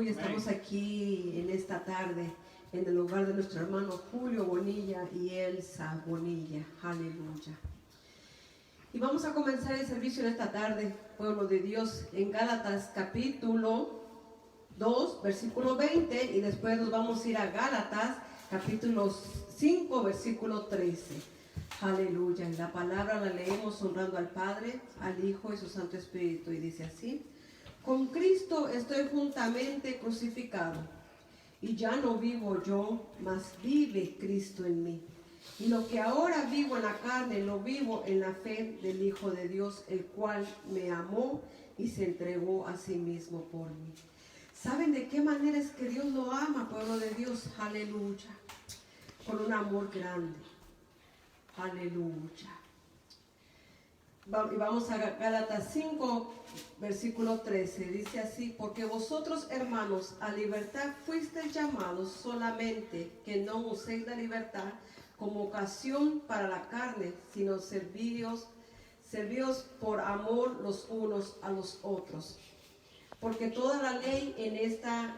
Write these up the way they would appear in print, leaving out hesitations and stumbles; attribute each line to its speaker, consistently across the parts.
Speaker 1: aleluya, estamos aquí en esta tarde en el hogar de nuestro hermano Julio Bonilla y Elsa Bonilla, aleluya. Y vamos a comenzar el servicio en esta tarde, pueblo de Dios, en Gálatas capítulo 2, versículo 20, y después nos vamos a ir a Gálatas capítulo 5, versículo 13. Aleluya. Y la palabra la leemos honrando al Padre, al Hijo y su Santo Espíritu, y dice así: con Cristo estoy juntamente crucificado, y ya no vivo yo, mas vive Cristo en mí. Y lo que ahora vivo en la carne, lo vivo en la fe del Hijo de Dios, el cual me amó y se entregó a sí mismo por mí. ¿Saben de qué manera es que Dios lo ama, pueblo de Dios? Aleluya. Con un amor grande. Aleluya. Y vamos a Gálatas 5, versículo 13. Dice así: porque vosotros, hermanos, a libertad fuisteis llamados, solamente que no uséis la libertad como ocasión para la carne, sino servíos por amor los unos a los otros. Porque toda la ley en esta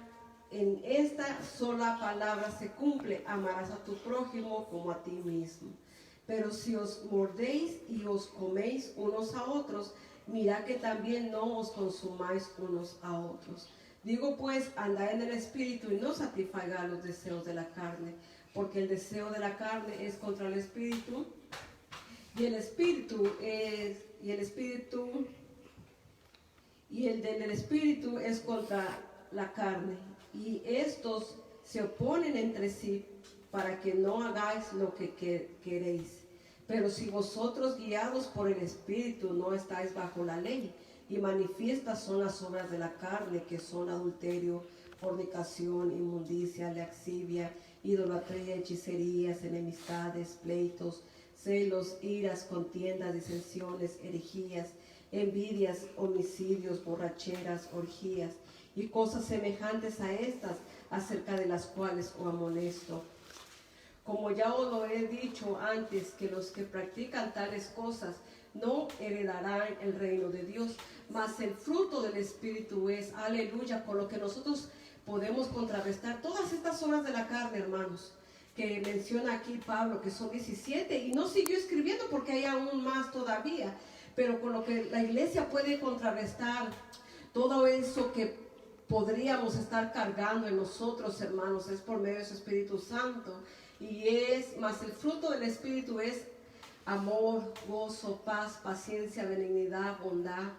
Speaker 1: sola palabra se cumple: amarás a tu prójimo como a ti mismo. Pero si os mordéis y os coméis unos a otros, mirad que también no os consumáis unos a otros. Digo pues, andad en el Espíritu y no satisfagáis los deseos de la carne, porque el deseo de la carne es contra el Espíritu, y el del Espíritu es contra la carne, y estos se oponen entre sí, para que no hagáis lo que queréis. Pero si vosotros, guiados por el Espíritu, no estáis bajo la ley, y manifiestas son las obras de la carne, que son adulterio, fornicación, inmundicia, lascivia, idolatría, hechicerías, enemistades, pleitos, celos, iras, contiendas, disensiones, herejías, envidias, homicidios, borracheras, orgías, y cosas semejantes a estas, acerca de las cuales os amonesto. Como ya os lo he dicho antes, que los que practican tales cosas no heredarán el reino de Dios, mas el fruto del Espíritu es, aleluya, con lo que nosotros podemos contrarrestar todas estas obras de la carne, hermanos, que menciona aquí Pablo, que son 17, y no siguió escribiendo porque hay aún más todavía, pero con lo que la iglesia puede contrarrestar todo eso que podríamos estar cargando en nosotros, hermanos, es por medio de su Espíritu Santo. Y más el fruto del Espíritu es amor, gozo, paz, paciencia, benignidad, bondad,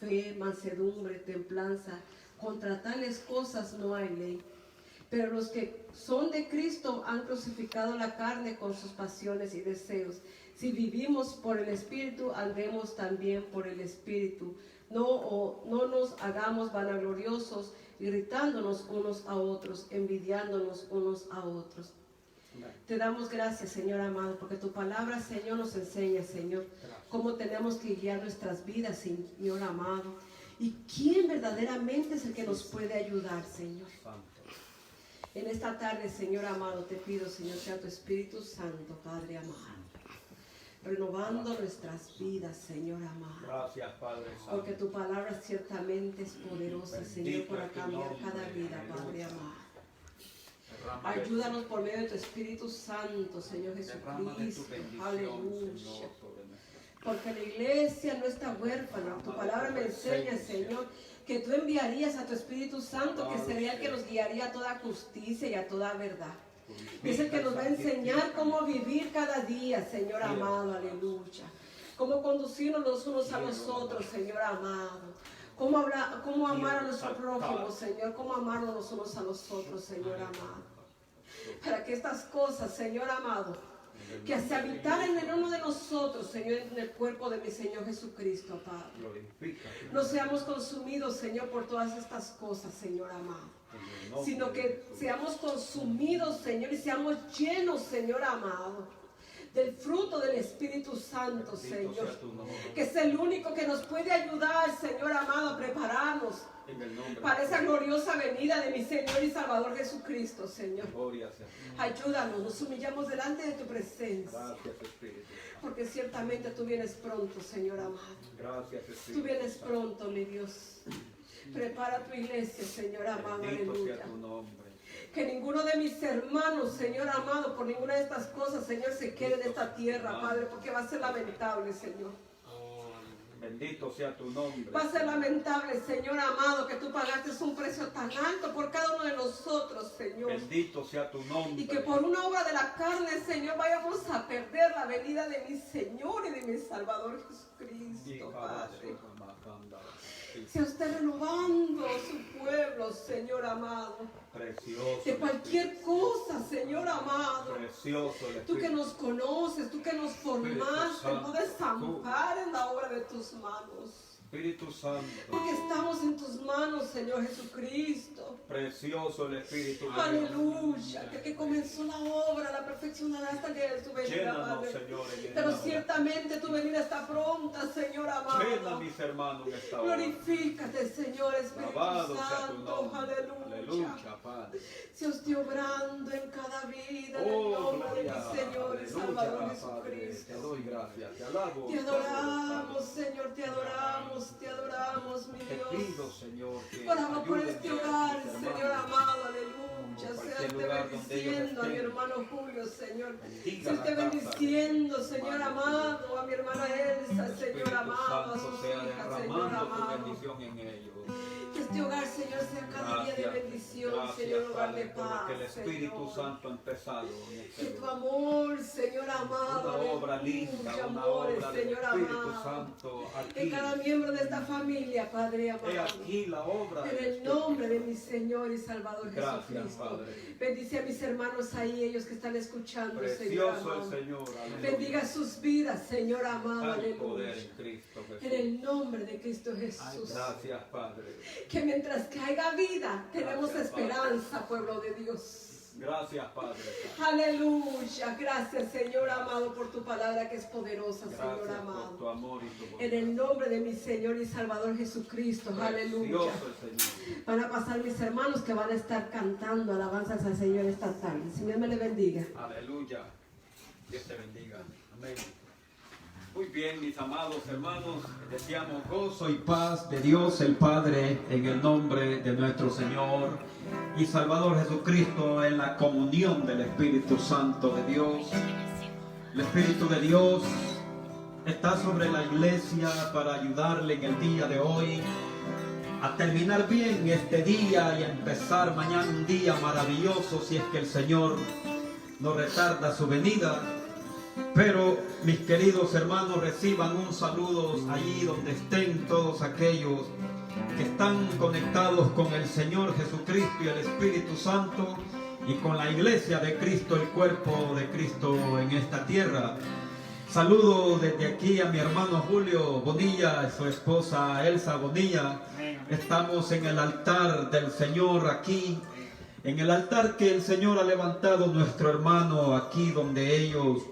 Speaker 1: fe, mansedumbre, templanza. Contra tales cosas no hay ley. Pero los que son de Cristo han crucificado la carne con sus pasiones y deseos. Si vivimos por el Espíritu, andemos también por el Espíritu. No nos hagamos vanagloriosos, irritándonos unos a otros, envidiándonos unos a otros. Te damos gracias, Señor amado, porque tu palabra, Señor, nos enseña, Señor, cómo tenemos que guiar nuestras vidas, Señor amado. Y quién verdaderamente es el que nos puede ayudar, Señor. En esta tarde, Señor amado, te pido, Señor, sea tu Espíritu Santo, Padre amado, renovando nuestras vidas, Señor amado.
Speaker 2: Gracias, Padre Santo.
Speaker 1: Porque tu palabra ciertamente es poderosa, Señor, para cambiar cada vida, Padre amado. Ayúdanos por medio de tu Espíritu Santo, Señor Jesucristo. Aleluya. Porque la iglesia no está huérfana. Tu palabra me enseña, Señor, que tú enviarías a tu Espíritu Santo, que sería el que nos guiaría a toda justicia y a toda verdad. Es el que nos va a enseñar cómo vivir cada día, Señor amado. Aleluya. Cómo conducirnos los unos a los otros, Señor amado. Cómo amar a nuestro prójimo, Señor. Cómo amarnos los unos a los otros, Señor amado. Para que estas cosas, Señor amado, que se habitaran en uno de nosotros, Señor, en el cuerpo de mi Señor Jesucristo, Padre. No seamos consumidos, Señor, por todas estas cosas, Señor amado, sino que seamos consumidos, Señor, y seamos llenos, Señor amado, del fruto del Espíritu Santo, Señor, que es el único que nos puede ayudar, Señor amado, a prepararnos para esa gloriosa venida de mi Señor y Salvador Jesucristo, Señor. Ayúdanos, nos humillamos delante de tu presencia. Porque ciertamente tú vienes pronto, Señor amado. Tú vienes pronto, mi Dios. Prepara tu iglesia, Señor amado,
Speaker 2: Bendito
Speaker 1: aleluya.
Speaker 2: sea tu nombre.
Speaker 1: Que ninguno de mis hermanos, Señor amado, por ninguna de estas cosas, Señor, se quede en esta tierra, Padre, porque va a ser lamentable, Señor.
Speaker 2: Bendito sea tu nombre.
Speaker 1: Va a ser lamentable, Señor amado, que tú pagaste un precio tan alto por cada uno de nosotros, Señor.
Speaker 2: Bendito sea tu nombre.
Speaker 1: Y que por una obra de la carne, Señor, vayamos a perder la venida de mi Señor y de mi Salvador Jesucristo, Padre. Sea usted renovando su pueblo, Señor amado.
Speaker 2: Precioso.
Speaker 1: De cualquier cosa, Señor amado.
Speaker 2: Precioso.
Speaker 1: Tú que nos conoces, tú que nos formaste, no desampares la obra de tus manos.
Speaker 2: Espíritu Santo.
Speaker 1: Porque estamos en tus manos, Señor Jesucristo.
Speaker 2: Precioso el Espíritu de Dios.
Speaker 1: Aleluya. Que el que comenzó la obra la perfeccionará hasta el día de tu venida,
Speaker 2: Llénanos,
Speaker 1: Padre.
Speaker 2: Señor, en esta
Speaker 1: Pero
Speaker 2: hora.
Speaker 1: ciertamente tu venida está pronta, Señor amado.
Speaker 2: Llena a mis hermanos en esta hora.
Speaker 1: Glorifícate, Señor Espíritu
Speaker 2: Alabado sea tu
Speaker 1: Santo.
Speaker 2: nombre.
Speaker 1: Aleluya.
Speaker 2: Aleluya, Padre.
Speaker 1: Se usted obrando en cada vida, en el
Speaker 2: Oh,
Speaker 1: nombre de
Speaker 2: gloria.
Speaker 1: mi Señor y
Speaker 2: Aleluya,
Speaker 1: Salvador
Speaker 2: Padre.
Speaker 1: Jesucristo.
Speaker 2: Te doy gracias. Te alabo.
Speaker 1: Te adoramos, Señor, te adoramos, mi
Speaker 2: Te
Speaker 1: Dios.
Speaker 2: pido, Señor, que
Speaker 1: Oramos por
Speaker 2: ayudes
Speaker 1: este
Speaker 2: a
Speaker 1: hogar,
Speaker 2: mis
Speaker 1: Señor
Speaker 2: hermanos.
Speaker 1: amado, aleluya.
Speaker 2: Por
Speaker 1: Sea
Speaker 2: cualquier
Speaker 1: usted
Speaker 2: lugar donde ellos
Speaker 1: bendiciendo a mi
Speaker 2: estén.
Speaker 1: hermano Julio, Señor.
Speaker 2: Bendiga
Speaker 1: Sea
Speaker 2: la
Speaker 1: usted
Speaker 2: casa
Speaker 1: bendiciendo,
Speaker 2: de
Speaker 1: Señor
Speaker 2: hermano.
Speaker 1: amado, a mi hermana Elsa, Señor
Speaker 2: Espíritu
Speaker 1: amado, a
Speaker 2: Santo
Speaker 1: sus
Speaker 2: sea
Speaker 1: hijas, Señor
Speaker 2: derramando tu
Speaker 1: amado.
Speaker 2: bendición en ellos.
Speaker 1: Que este hogar, Señor, sea cada día de bendición, Señor, hogar de
Speaker 2: Padre, por lo
Speaker 1: paz,
Speaker 2: que el Espíritu
Speaker 1: Señor.
Speaker 2: Santo ha empezado en
Speaker 1: Que
Speaker 2: este
Speaker 1: tu
Speaker 2: lugar.
Speaker 1: amor, Señor amado,
Speaker 2: Una obra
Speaker 1: aleluya,
Speaker 2: linda, una
Speaker 1: amores,
Speaker 2: obra del
Speaker 1: Señor
Speaker 2: Espíritu
Speaker 1: amado.
Speaker 2: Santo
Speaker 1: Que
Speaker 2: aquí.
Speaker 1: cada miembro de esta familia, Padre
Speaker 2: He
Speaker 1: amado,
Speaker 2: aquí la obra
Speaker 1: en
Speaker 2: del
Speaker 1: el
Speaker 2: Espíritu.
Speaker 1: nombre de mi Señor y Salvador
Speaker 2: Gracias,
Speaker 1: Jesucristo.
Speaker 2: Padre.
Speaker 1: Bendice a mis hermanos ahí, ellos que están escuchando, Señor
Speaker 2: Precioso el
Speaker 1: amado.
Speaker 2: Señor. Aleluya.
Speaker 1: Bendiga sus vidas, Señor amado,
Speaker 2: Hay poder
Speaker 1: aleluya.
Speaker 2: en Cristo
Speaker 1: En
Speaker 2: Jesús.
Speaker 1: el nombre de Cristo Jesús.
Speaker 2: Gracias, Padre.
Speaker 1: Que mientras que haya vida, tenemos
Speaker 2: Gracias, Padre.
Speaker 1: esperanza, pueblo de Dios.
Speaker 2: Gracias, Padre.
Speaker 1: Aleluya. Gracias, Señor amado, por tu palabra que es poderosa, Señor
Speaker 2: Gracias por
Speaker 1: amado.
Speaker 2: tu amor y tu bondad.
Speaker 1: En el nombre de mi Señor y Salvador Jesucristo. Aleluya.
Speaker 2: Precioso el Señor.
Speaker 1: Van a pasar mis hermanos que van a estar cantando alabanzas al Señor esta tarde. El Señor me le bendiga.
Speaker 2: Aleluya. Dios te bendiga. Amén. Muy bien, mis amados hermanos, deseamos gozo y paz de Dios el Padre en el nombre de nuestro Señor y Salvador Jesucristo, en la comunión del Espíritu Santo de Dios. El Espíritu de Dios está sobre la iglesia para ayudarle en el día de hoy a terminar bien este día y a empezar mañana un día maravilloso, si es que el Señor no retarda su venida. Pero mis queridos hermanos, reciban un saludo allí donde estén todos aquellos que están conectados con el Señor Jesucristo y el Espíritu Santo y con la iglesia de Cristo, el cuerpo de Cristo en esta tierra. Saludo desde aquí a mi hermano Julio Bonilla, su esposa Elsa Bonilla. Estamos en el altar del Señor aquí, en el altar que el Señor ha levantado nuestro hermano aquí, donde ellos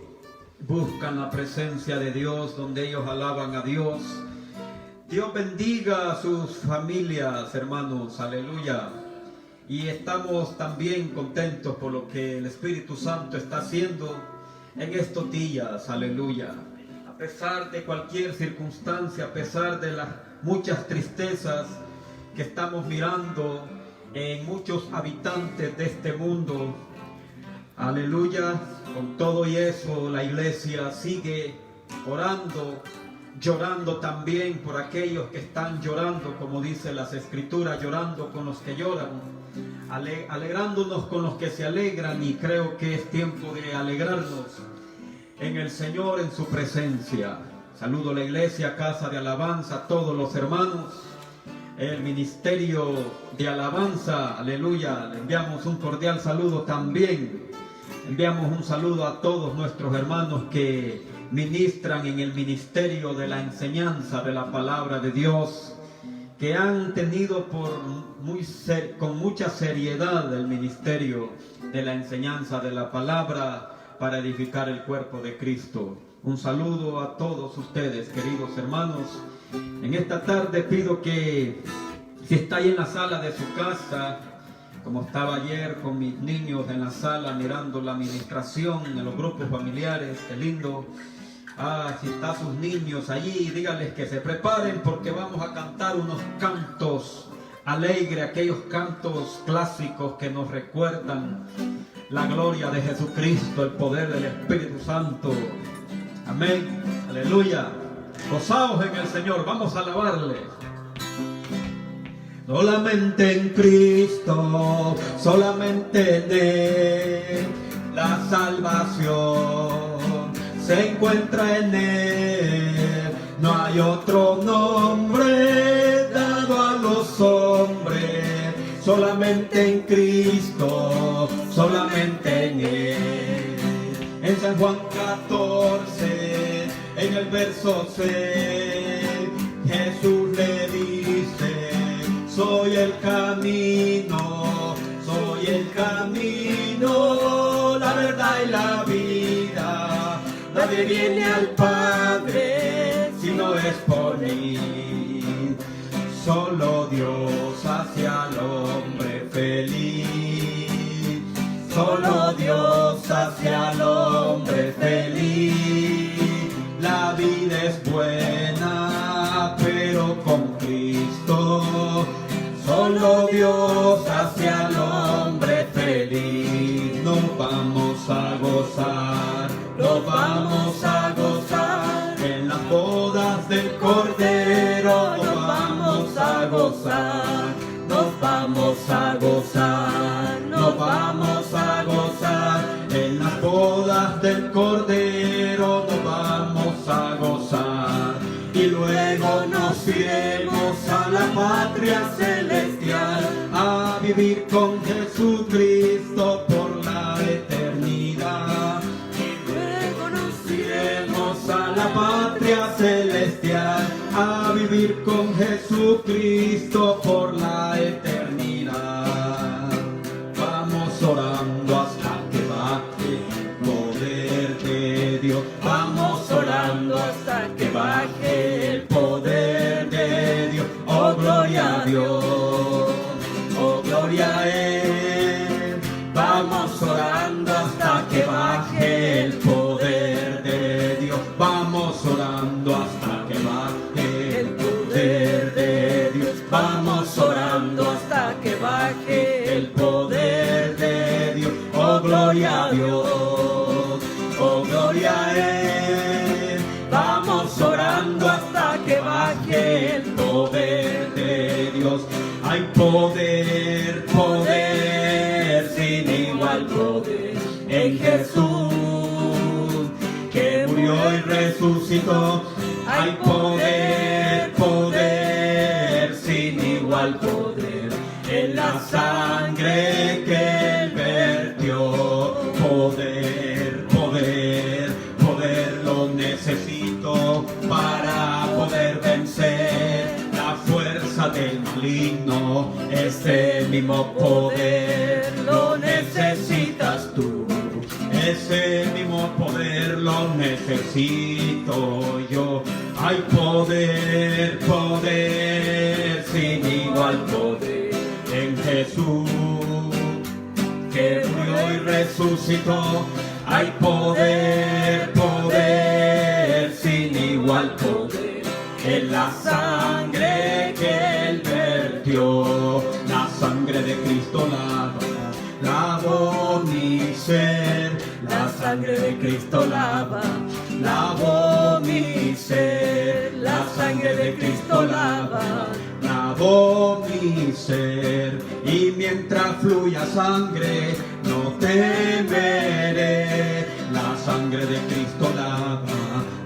Speaker 2: buscan la presencia de Dios, donde ellos alaban a Dios. Dios bendiga a sus familias, hermanos, aleluya. Y estamos también contentos por lo que el Espíritu Santo está haciendo en estos días, aleluya. A pesar de cualquier circunstancia, a pesar de las muchas tristezas que estamos mirando en muchos habitantes de este mundo, aleluya, con todo y eso la iglesia sigue orando, llorando también por aquellos que están llorando, como dice las escrituras, llorando con los que lloran, alegrándonos con los que se alegran, y creo que es tiempo de alegrarnos en el Señor, en su presencia. Saludo a la iglesia, casa de alabanza, a todos los hermanos, el ministerio de alabanza, aleluya. Le enviamos un cordial saludo también. Enviamos un saludo a todos nuestros hermanos que ministran en el ministerio de la enseñanza de la palabra de Dios, que han tenido con mucha seriedad el ministerio de la enseñanza de la palabra para edificar el cuerpo de Cristo. Un saludo a todos ustedes, queridos hermanos. En esta tarde pido que, si está ahí en la sala de su casa, como estaba ayer con mis niños en la sala mirando la administración en los grupos familiares, qué lindo. Si están sus niños allí, díganles que se preparen porque vamos a cantar unos cantos alegre aquellos cantos clásicos que nos recuerdan la gloria de Jesucristo, el poder del Espíritu Santo. Amén, aleluya. Gozaos en el Señor, vamos a alabarle. Solamente en Cristo, solamente en Él, la salvación se encuentra en Él. No hay otro nombre dado a los hombres, solamente en Cristo, solamente en Él. En San Juan 14, en el verso 6, Jesús le dice: soy el camino, la verdad y la vida. Nadie viene al Padre si no es por mí. Solo Dios hace al hombre feliz. Solo Dios hace al hombre feliz. La vida es buena, pero con Cristo. Solo Dios hace al hombre feliz. Nos vamos a gozar, nos vamos a gozar en las bodas del Cordero. Nos vamos a gozar, nos vamos a gozar, nos vamos a gozar en las bodas del Cordero. Nos vamos a gozar y luego nos iremos a la patria celestial a vivir con Jesucristo por la eternidad. Y luego nos iremos a la patria celestial a vivir con Jesucristo por la eternidad. Vamos orando hasta que baje el poder de Dios. Vamos orando hasta que baje el poder de Dios. Oh, gloria a Dios, oh, gloria a Él. Vamos orando hasta que baje el poder de Dios. Vamos orando hasta que baje el poder de Dios. Vamos orando hasta que baje el poder de Dios. Oh, gloria a Dios, oh, gloria a Él. Vamos orando hasta que baje el poder de Dios. Hay poder, poder, sin igual poder en Jesús, que murió y resucitó. Hay poder, poder, sin igual poder en la sangre que Él vertió. Poder, poder, poder lo necesito para poder vencer la fuerza del maligno. Ese mismo poder lo necesitas tú. Ese mismo poder lo necesito yo. Hay poder, poder, sin igual poder en Jesús, que murió y resucitó. Hay poder, poder, sin igual poder en la sangre que Él vertió. La sangre de Cristo lavó mi ser. La sangre de Cristo lavó mi ser. La sangre de Cristo lavó mi ser. Y mientras fluya sangre, no temeré. La sangre de Cristo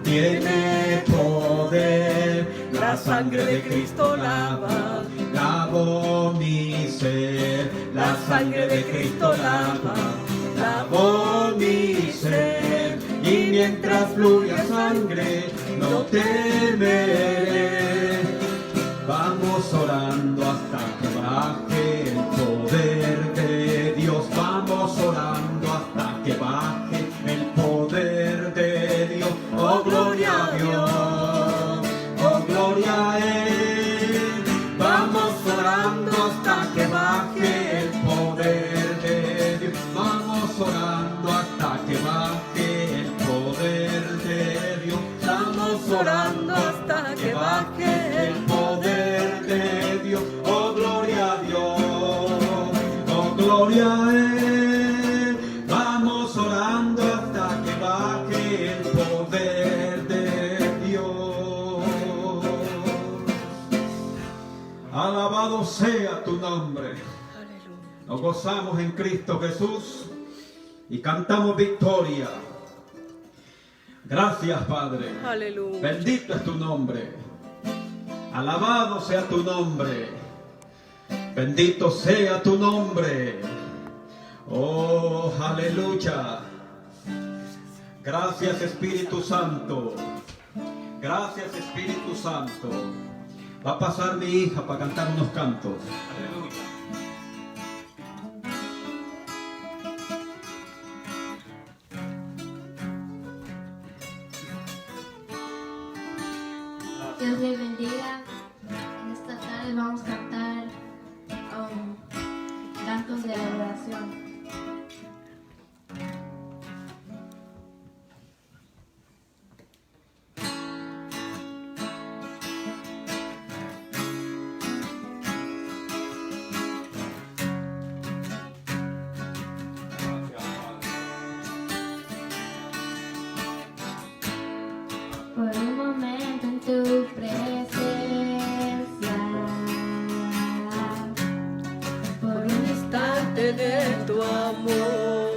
Speaker 2: tiene poder. La sangre de Cristo lavó mi ser. La sangre de Cristo lavó mi ser. Y mientras fluya sangre, no temeré. Vamos orando hasta que baje el poder de Dios. Vamos orando hasta que baje el poder de Dios. Oh, gloria a Dios, oh, gloria a Él. Vamos orando hasta que baje el poder de Dios. Vamos orando hasta que baje el poder de Dios. Estamos orando hasta que baje el poder de Dios. Oh, gloria gloria a Él. Vamos orando hasta que baje el poder de Dios. Alabado sea tu nombre. Nos gozamos en Cristo Jesús y cantamos victoria. Gracias, Padre.
Speaker 3: Aleluya.
Speaker 2: Bendito es tu nombre. Alabado sea tu nombre. Bendito sea tu nombre. Oh, aleluya. Gracias, Espíritu Santo. Gracias, Espíritu Santo. Va a pasar mi hija para cantar unos cantos. Aleluya.
Speaker 4: Dios le bendiga. En esta tarde vamos a cantar cantos de adoración. Por un momento en tu presencia, por un
Speaker 3: Instante de tu amor,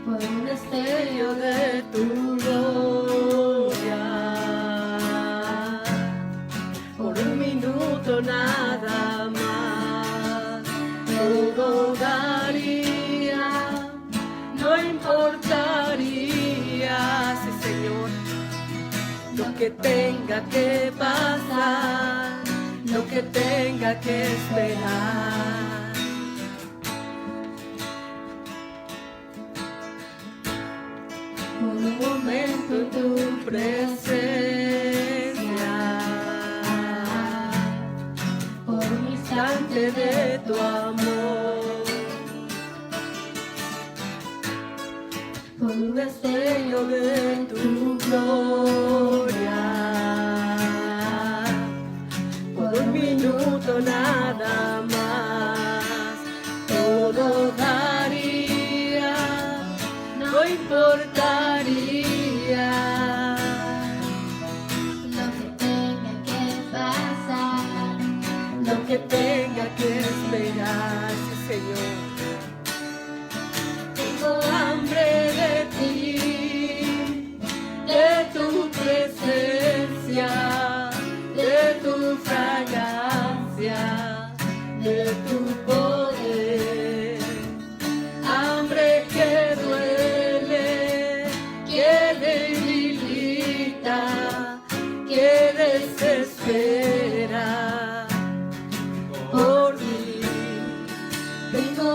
Speaker 4: por un
Speaker 3: destello de tu gloria, por un minuto nada más, todo daría, no importaría, sí Señor, lo que tenga que pasar, lo que tenga que esperar.
Speaker 4: por un momento en tu
Speaker 3: Presencia,
Speaker 4: por un
Speaker 3: instante
Speaker 4: instante
Speaker 3: de tu amor,
Speaker 4: por un
Speaker 3: destello de tu gloria, por un minuto nada más, todo daría, no importaría,
Speaker 4: lo que tenga que pasar,
Speaker 3: lo que tenga que esperar, sí, Señor. Tengo hambre de ti, de tu presencia, de tu fragancia, de tu poder. Hambre que duele, que debilita, que desespera por ti. Tengo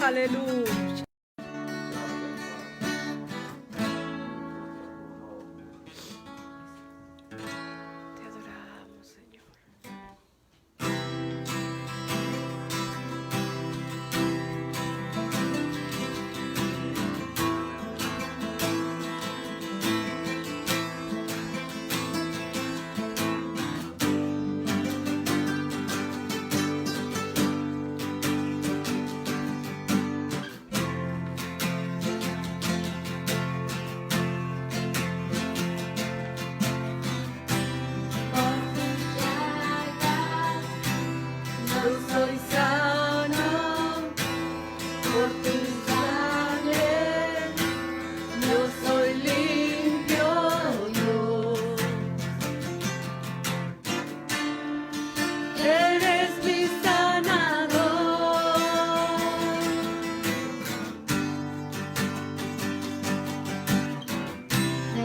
Speaker 3: Aleluya. Te adoramos, Señor. Yo soy sano por tu sangre, yo soy limpio, Dios. Eres mi sanador.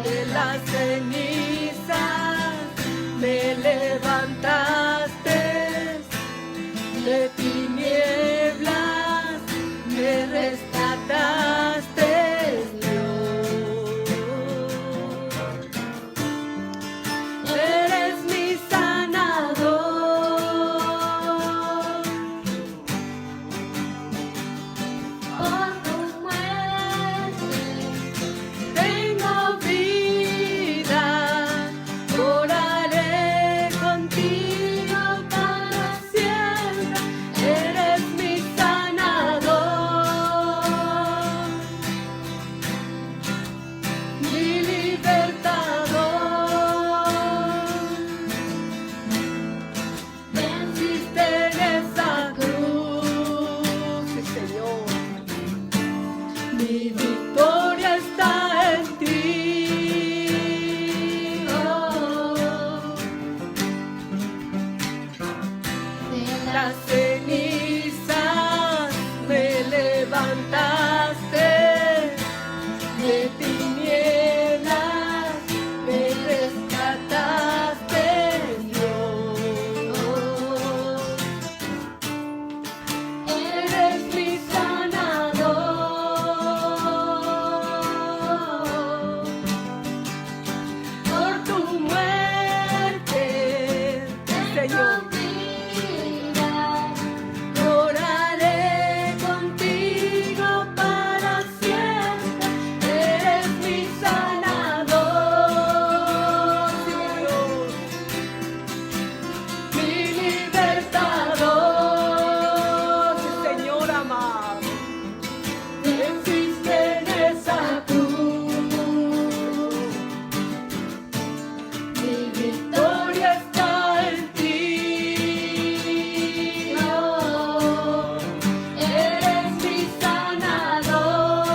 Speaker 3: De las cenizas me levantaste, de tinieblas me rescataste, Dios. Eres mi sanador.
Speaker 4: Por tu muerte
Speaker 3: Tengo vida, oraré contigo para siempre. Eres mi sanador, mi libertador. Venciste en esa cruz, sí, Señor. Mi victoria está en ti. Oh,
Speaker 4: de
Speaker 3: las cenizas me levantaste, de tinieblas me rescataste, Dios. Eres mi sanador. Por tu muerte, Señor,
Speaker 4: vida,
Speaker 3: oraré contigo para siempre. Eres mi sanador, Dios, mi libertador, Señor amado. Venciste en esa cruz, mi victoria está en ti. Oh, eres mi sanador,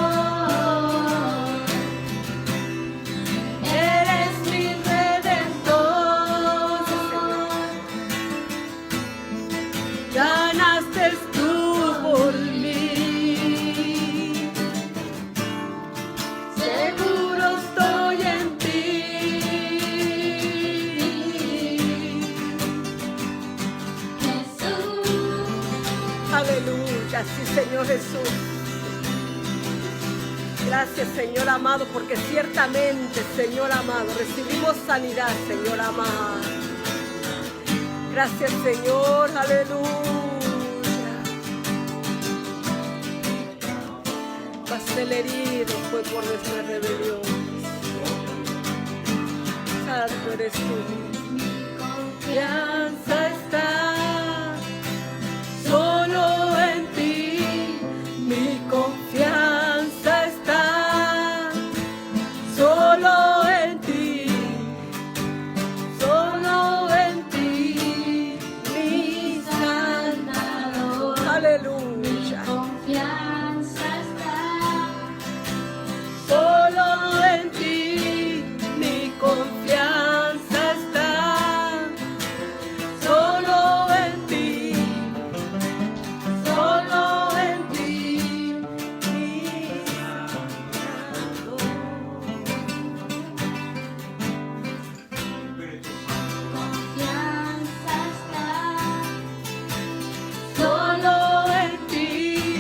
Speaker 3: eres mi redentor, ganaste tú por mí. Seguro estoy en ti.
Speaker 4: Jesús.
Speaker 3: Aleluya, sí, Señor Jesús. Gracias, Señor amado, porque ciertamente, Señor amado, recibimos sanidad, Señor amado. Gracias, Señor, aleluya. Mas el herido fue por nuestra rebelión. Santo eres tú. Confianza está solo en ti, mi confianza está solo en ti, solo en ti, mi sanador. Aleluya.
Speaker 4: Confianza está
Speaker 3: Solo en ti, mi confianza está. Solo en ti, solo en ti, mi sanador.
Speaker 4: confianza está
Speaker 3: Solo en ti,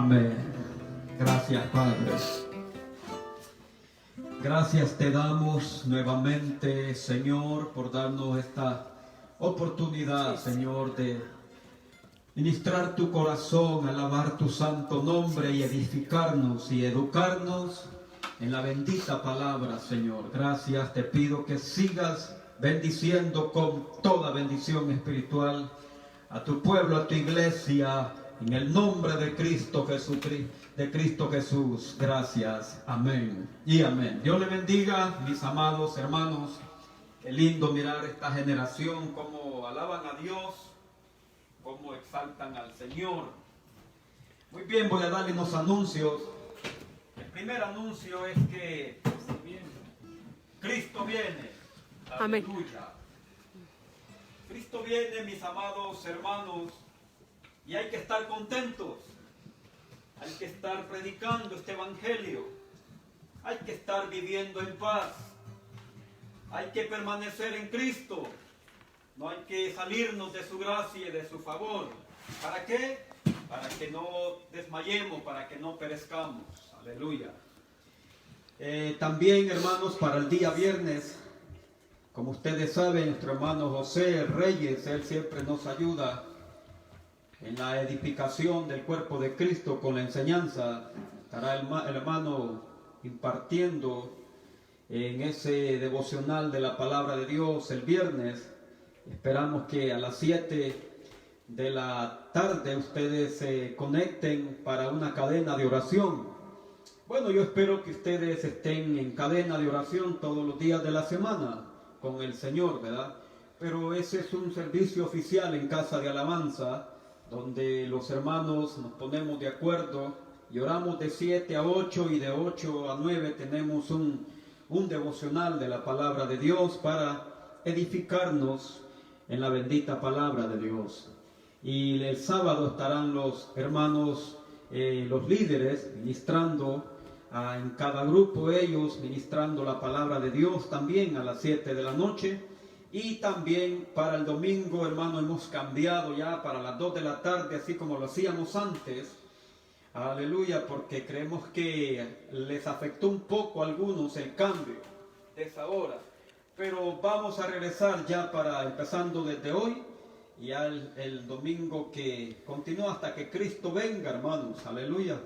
Speaker 2: Amén. Gracias, Padre. Gracias te damos nuevamente, Señor, por darnos esta oportunidad, Señor, de ministrar tu corazón, alabar tu santo nombre y edificarnos y educarnos en la bendita palabra, Señor. Gracias, te pido que sigas bendiciendo con toda bendición espiritual a tu pueblo, a tu iglesia, en el nombre de Cristo Jesús. Gracias. Amén y amén. Dios le bendiga, mis amados hermanos. Qué lindo mirar esta generación, cómo alaban a Dios, cómo exaltan al Señor. Muy bien, voy a darle unos anuncios. El primer anuncio es que Cristo viene.
Speaker 3: Amén.
Speaker 2: Aleluya. Cristo viene, mis amados hermanos, y hay que estar contentos. Hay que estar predicando este evangelio. Hay que estar viviendo en paz. Hay que permanecer en Cristo. No hay que salirnos de su gracia y de su favor. ¿Para qué? Para que no desmayemos, para que no perezcamos. Aleluya. También, hermanos, para el día viernes, como ustedes saben, nuestro hermano José Reyes, él siempre nos ayuda en la edificación del cuerpo de Cristo con la enseñanza. Estará el hermano impartiendo en ese devocional de la palabra de Dios el viernes. Esperamos que a las 7 de la tarde ustedes se conecten para una cadena de oración. Bueno, yo espero que ustedes estén en cadena de oración todos los días de la semana con el Señor, ¿verdad? Pero ese es un servicio oficial en Casa de Alabanza, donde los hermanos nos ponemos de acuerdo y oramos de 7 a 8 y de 8 a 9 tenemos un devocional de la palabra de Dios para edificarnos en la bendita palabra de Dios. Y el sábado estarán los hermanos, los líderes, ministrando en cada grupo, ellos ministrando la palabra de Dios también a las 7 de la noche. Y también para el domingo, hermano, hemos cambiado ya para las 2 de la tarde, así como lo hacíamos antes. Aleluya, porque creemos que les afectó un poco a algunos el cambio de esa hora. Pero vamos a regresar ya empezando desde hoy, y ya el domingo que continúa hasta que Cristo venga, hermanos. Aleluya.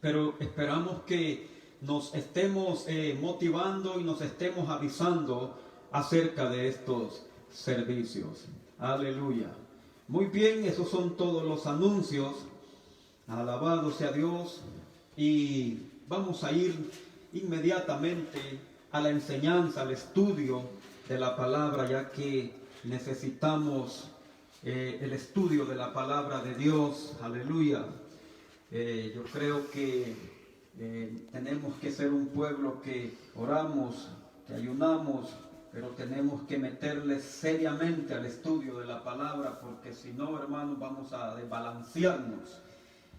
Speaker 2: Pero esperamos que nos estemos motivando y nos estemos avisando acerca de estos servicios. Aleluya. Muy bien, esos son todos los anuncios. Alabado sea Dios. Y vamos a ir inmediatamente a la enseñanza, al estudio de la palabra, ya que necesitamos el estudio de la palabra de Dios. Aleluya. Yo creo que tenemos que ser un pueblo que oramos, que ayunamos, pero tenemos que meterle seriamente al estudio de la palabra, porque si no, hermanos, vamos a desbalancearnos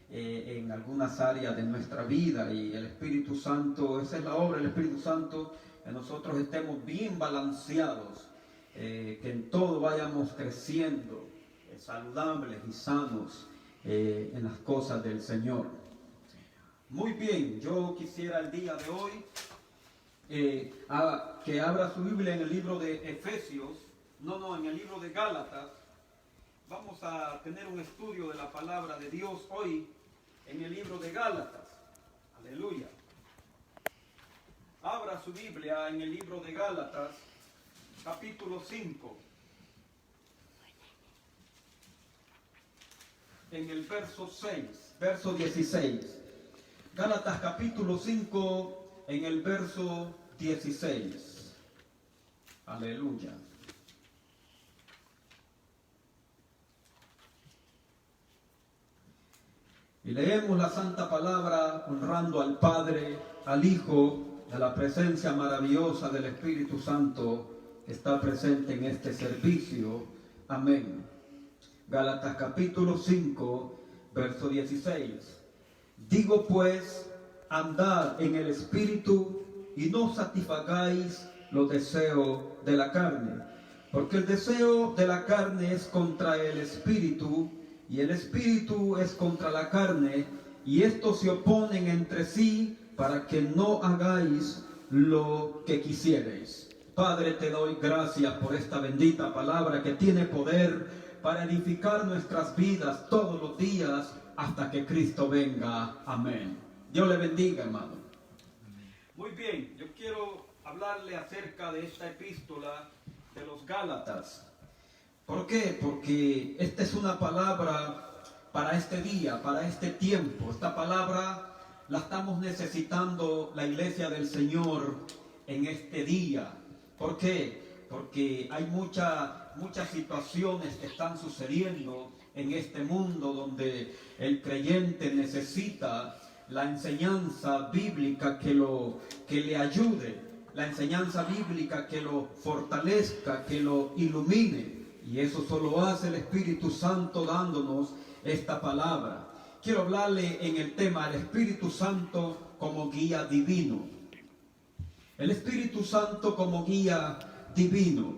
Speaker 2: en algunas áreas de nuestra vida. Y el Espíritu Santo, esa es la obra del Espíritu Santo, que nosotros estemos bien balanceados, que en todo vayamos creciendo, saludables y sanos en las cosas del Señor. Muy bien, yo quisiera el día de hoy que abra su Biblia en el libro de Efesios, en el libro de Gálatas. Vamos a tener un estudio de la palabra de Dios hoy en el libro de Gálatas. Aleluya. Abra su Biblia en el libro de Gálatas, capítulo 5. En el verso 16. Gálatas capítulo 5, en el verso 16. Aleluya. Y leemos la santa palabra honrando al Padre, al Hijo, de la presencia maravillosa del Espíritu Santo que está presente en este servicio. Amén. Gálatas capítulo 5, verso 16. Digo pues, andad en el Espíritu y no satisfagáis los deseos de la carne, porque el deseo de la carne es contra el Espíritu y el Espíritu es contra la carne, y estos se oponen entre sí para que no hagáis lo que quisierais. Padre, te doy gracias por esta bendita palabra que tiene poder para edificar nuestras vidas todos los días hasta que Cristo venga. Amén. Dios le bendiga, hermano. Muy bien, yo quiero hablarle acerca de esta epístola de los Gálatas. ¿Por qué? Porque esta es una palabra para este día, para este tiempo. Esta palabra la estamos necesitando la iglesia del Señor en este día. ¿Por qué? Porque hay muchas situaciones que están sucediendo en este mundo donde el creyente necesita la enseñanza bíblica que le ayude, la enseñanza bíblica que lo fortalezca, que lo ilumine. Y eso solo hace el Espíritu Santo dándonos esta palabra. Quiero hablarle en el tema del Espíritu Santo como guía divino. El Espíritu Santo como guía divino.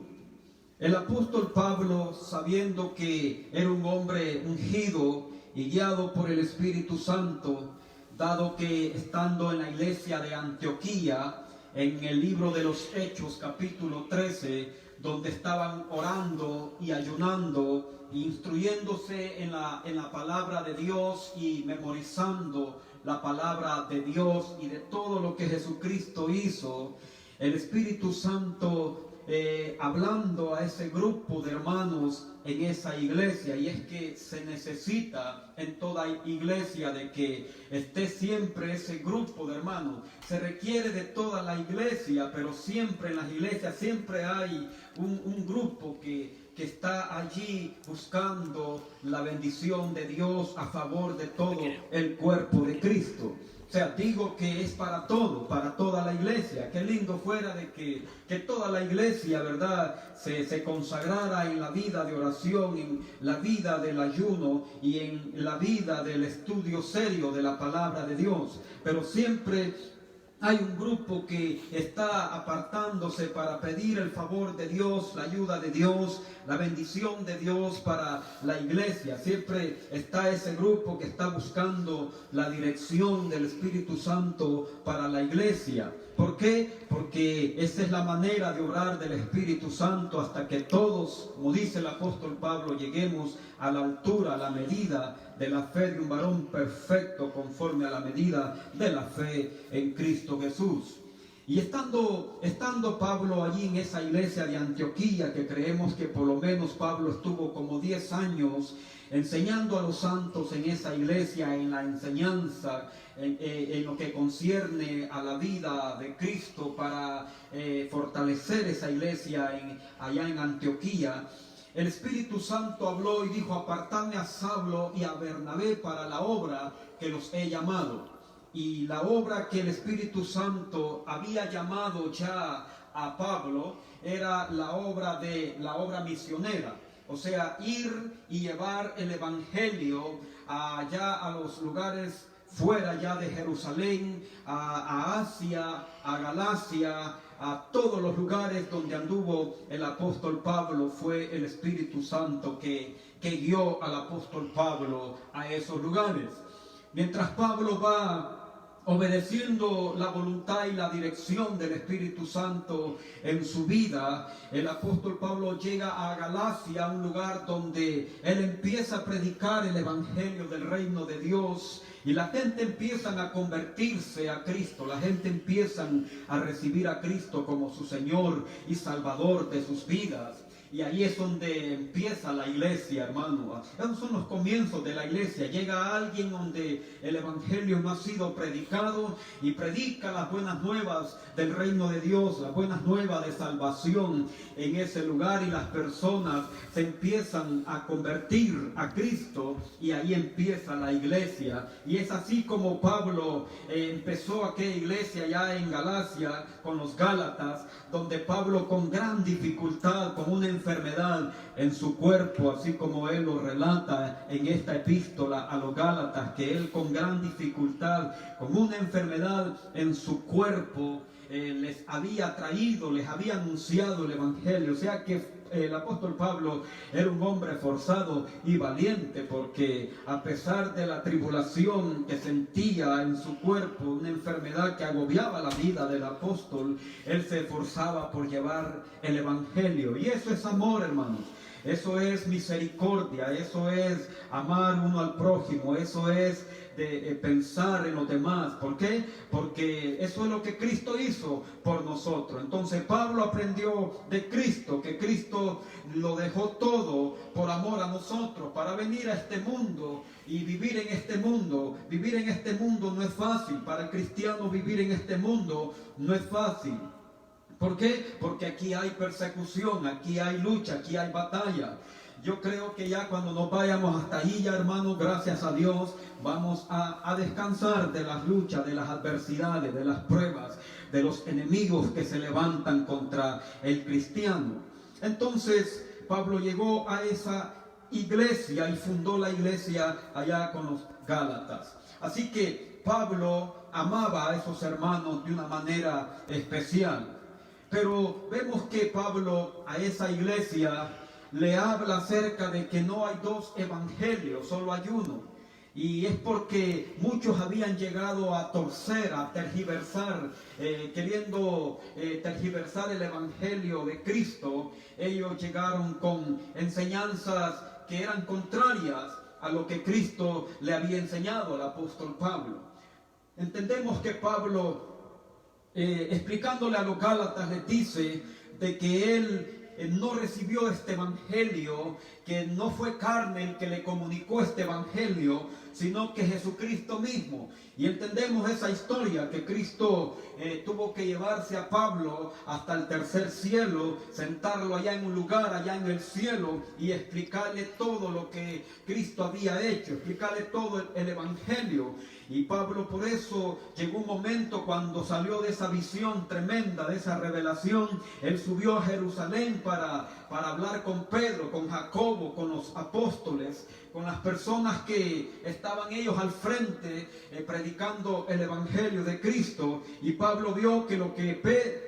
Speaker 2: El apóstol Pablo, sabiendo que era un hombre ungido y guiado por el Espíritu Santo, dado que estando en la iglesia de Antioquía, en el libro de los Hechos, capítulo 13, donde estaban orando y ayunando, instruyéndose en la palabra de Dios y memorizando la palabra de Dios y de todo lo que Jesucristo hizo, el Espíritu Santo hablando a ese grupo de hermanos en esa iglesia. Y es que se necesita en toda iglesia de que esté siempre ese grupo de hermanos. Se requiere de toda la iglesia, pero siempre en las iglesias siempre hay un grupo que está allí buscando la bendición de Dios a favor de todo el cuerpo de Cristo. O sea, digo que es para todo, para toda la iglesia. Qué lindo fuera de que toda la iglesia, ¿verdad?, se consagrara en la vida de oración, en la vida del ayuno y en la vida del estudio serio de la palabra de Dios. Pero siempre hay un grupo que está apartándose para pedir el favor de Dios, la ayuda de Dios, la bendición de Dios para la iglesia. Siempre está ese grupo que está buscando la dirección del Espíritu Santo para la iglesia. ¿Por qué? Porque esa es la manera de obrar del Espíritu Santo hasta que todos, como dice el apóstol Pablo, lleguemos a la altura, a la medida de la fe de un varón perfecto conforme a la medida de la fe en Cristo Jesús. Y estando Pablo allí en esa iglesia de Antioquía, que creemos que por lo menos Pablo estuvo como 10 años enseñando a los santos en esa iglesia, en la enseñanza, en lo que concierne a la vida de Cristo para fortalecer esa iglesia allá en Antioquía. El Espíritu Santo habló y dijo: apartadme a Saulo y a Bernabé para la obra que los he llamado. Y la obra que el Espíritu Santo había llamado ya a Pablo era la obra misionera. O sea, ir y llevar el evangelio allá a los lugares fuera ya de Jerusalén, a Asia, a Galacia, a todos los lugares donde anduvo el apóstol Pablo. Fue el Espíritu Santo que guió al apóstol Pablo a esos lugares. Mientras Pablo va obedeciendo la voluntad y la dirección del Espíritu Santo en su vida, el apóstol Pablo llega a Galacia, un lugar donde él empieza a predicar el evangelio del reino de Dios, y la gente empieza a convertirse a Cristo, la gente empieza a recibir a Cristo como su Señor y Salvador de sus vidas. Y ahí es donde empieza la iglesia, hermano. Esos son los comienzos de la iglesia. Llega alguien donde el evangelio no ha sido predicado y predica las buenas nuevas del reino de Dios, las buenas nuevas de salvación en ese lugar, y las personas se empiezan a convertir a Cristo, y ahí empieza la iglesia. Y es así como Pablo empezó aquella iglesia ya en Galacia con los Gálatas, donde Pablo, con gran dificultad, con una enfermedad en su cuerpo, así como él lo relata en esta epístola a los Gálatas, que él con gran dificultad, con una enfermedad en su cuerpo, les había traído, les había anunciado el evangelio. O sea que el apóstol Pablo era un hombre forzado y valiente, porque a pesar de la tribulación que sentía en su cuerpo, una enfermedad que agobiaba la vida del apóstol, él se esforzaba por llevar el evangelio. Y eso es amor, hermanos. Eso es misericordia, eso es amar uno al prójimo, eso es de pensar en los demás. ¿Por qué? Porque eso es lo que Cristo hizo por nosotros. Entonces Pablo aprendió de Cristo, que Cristo lo dejó todo por amor a nosotros, para venir a este mundo y vivir en este mundo. Vivir en este mundo no es fácil. Para el cristiano vivir en este mundo no es fácil. ¿Por qué? Porque aquí hay persecución, aquí hay lucha, aquí hay batalla. Yo creo que ya cuando nos vayamos hasta ahí, ya hermanos, gracias a Dios, vamos a descansar de las luchas, de las adversidades, de las pruebas, de los enemigos que se levantan contra el cristiano. Entonces, Pablo llegó a esa iglesia y fundó la iglesia allá con los Gálatas. Así que Pablo amaba a esos hermanos de una manera especial. Pero vemos que Pablo a esa iglesia le habla acerca de que no hay dos evangelios, solo hay uno. Y es porque muchos habían llegado a torcer, a tergiversar, queriendo tergiversar el evangelio de Cristo. Ellos llegaron con enseñanzas que eran contrarias a lo que Cristo le había enseñado al apóstol Pablo. Entendemos que Pablo, explicándole a los Gálatas, les dice de que él no recibió este evangelio, que no fue carne el que le comunicó este evangelio, sino que Jesucristo mismo. Y entendemos esa historia, que Cristo tuvo que llevarse a Pablo hasta el tercer cielo, sentarlo allá en un lugar, allá en el cielo, y explicarle todo lo que Cristo había hecho, explicarle todo el evangelio. Y Pablo, por eso llegó un momento cuando salió de esa visión tremenda, de esa revelación, él subió a Jerusalén para hablar con Pedro, con Jacobo, con los apóstoles, con las personas que estaban ellos al frente predicando el evangelio de Cristo. Y Pablo vio que lo que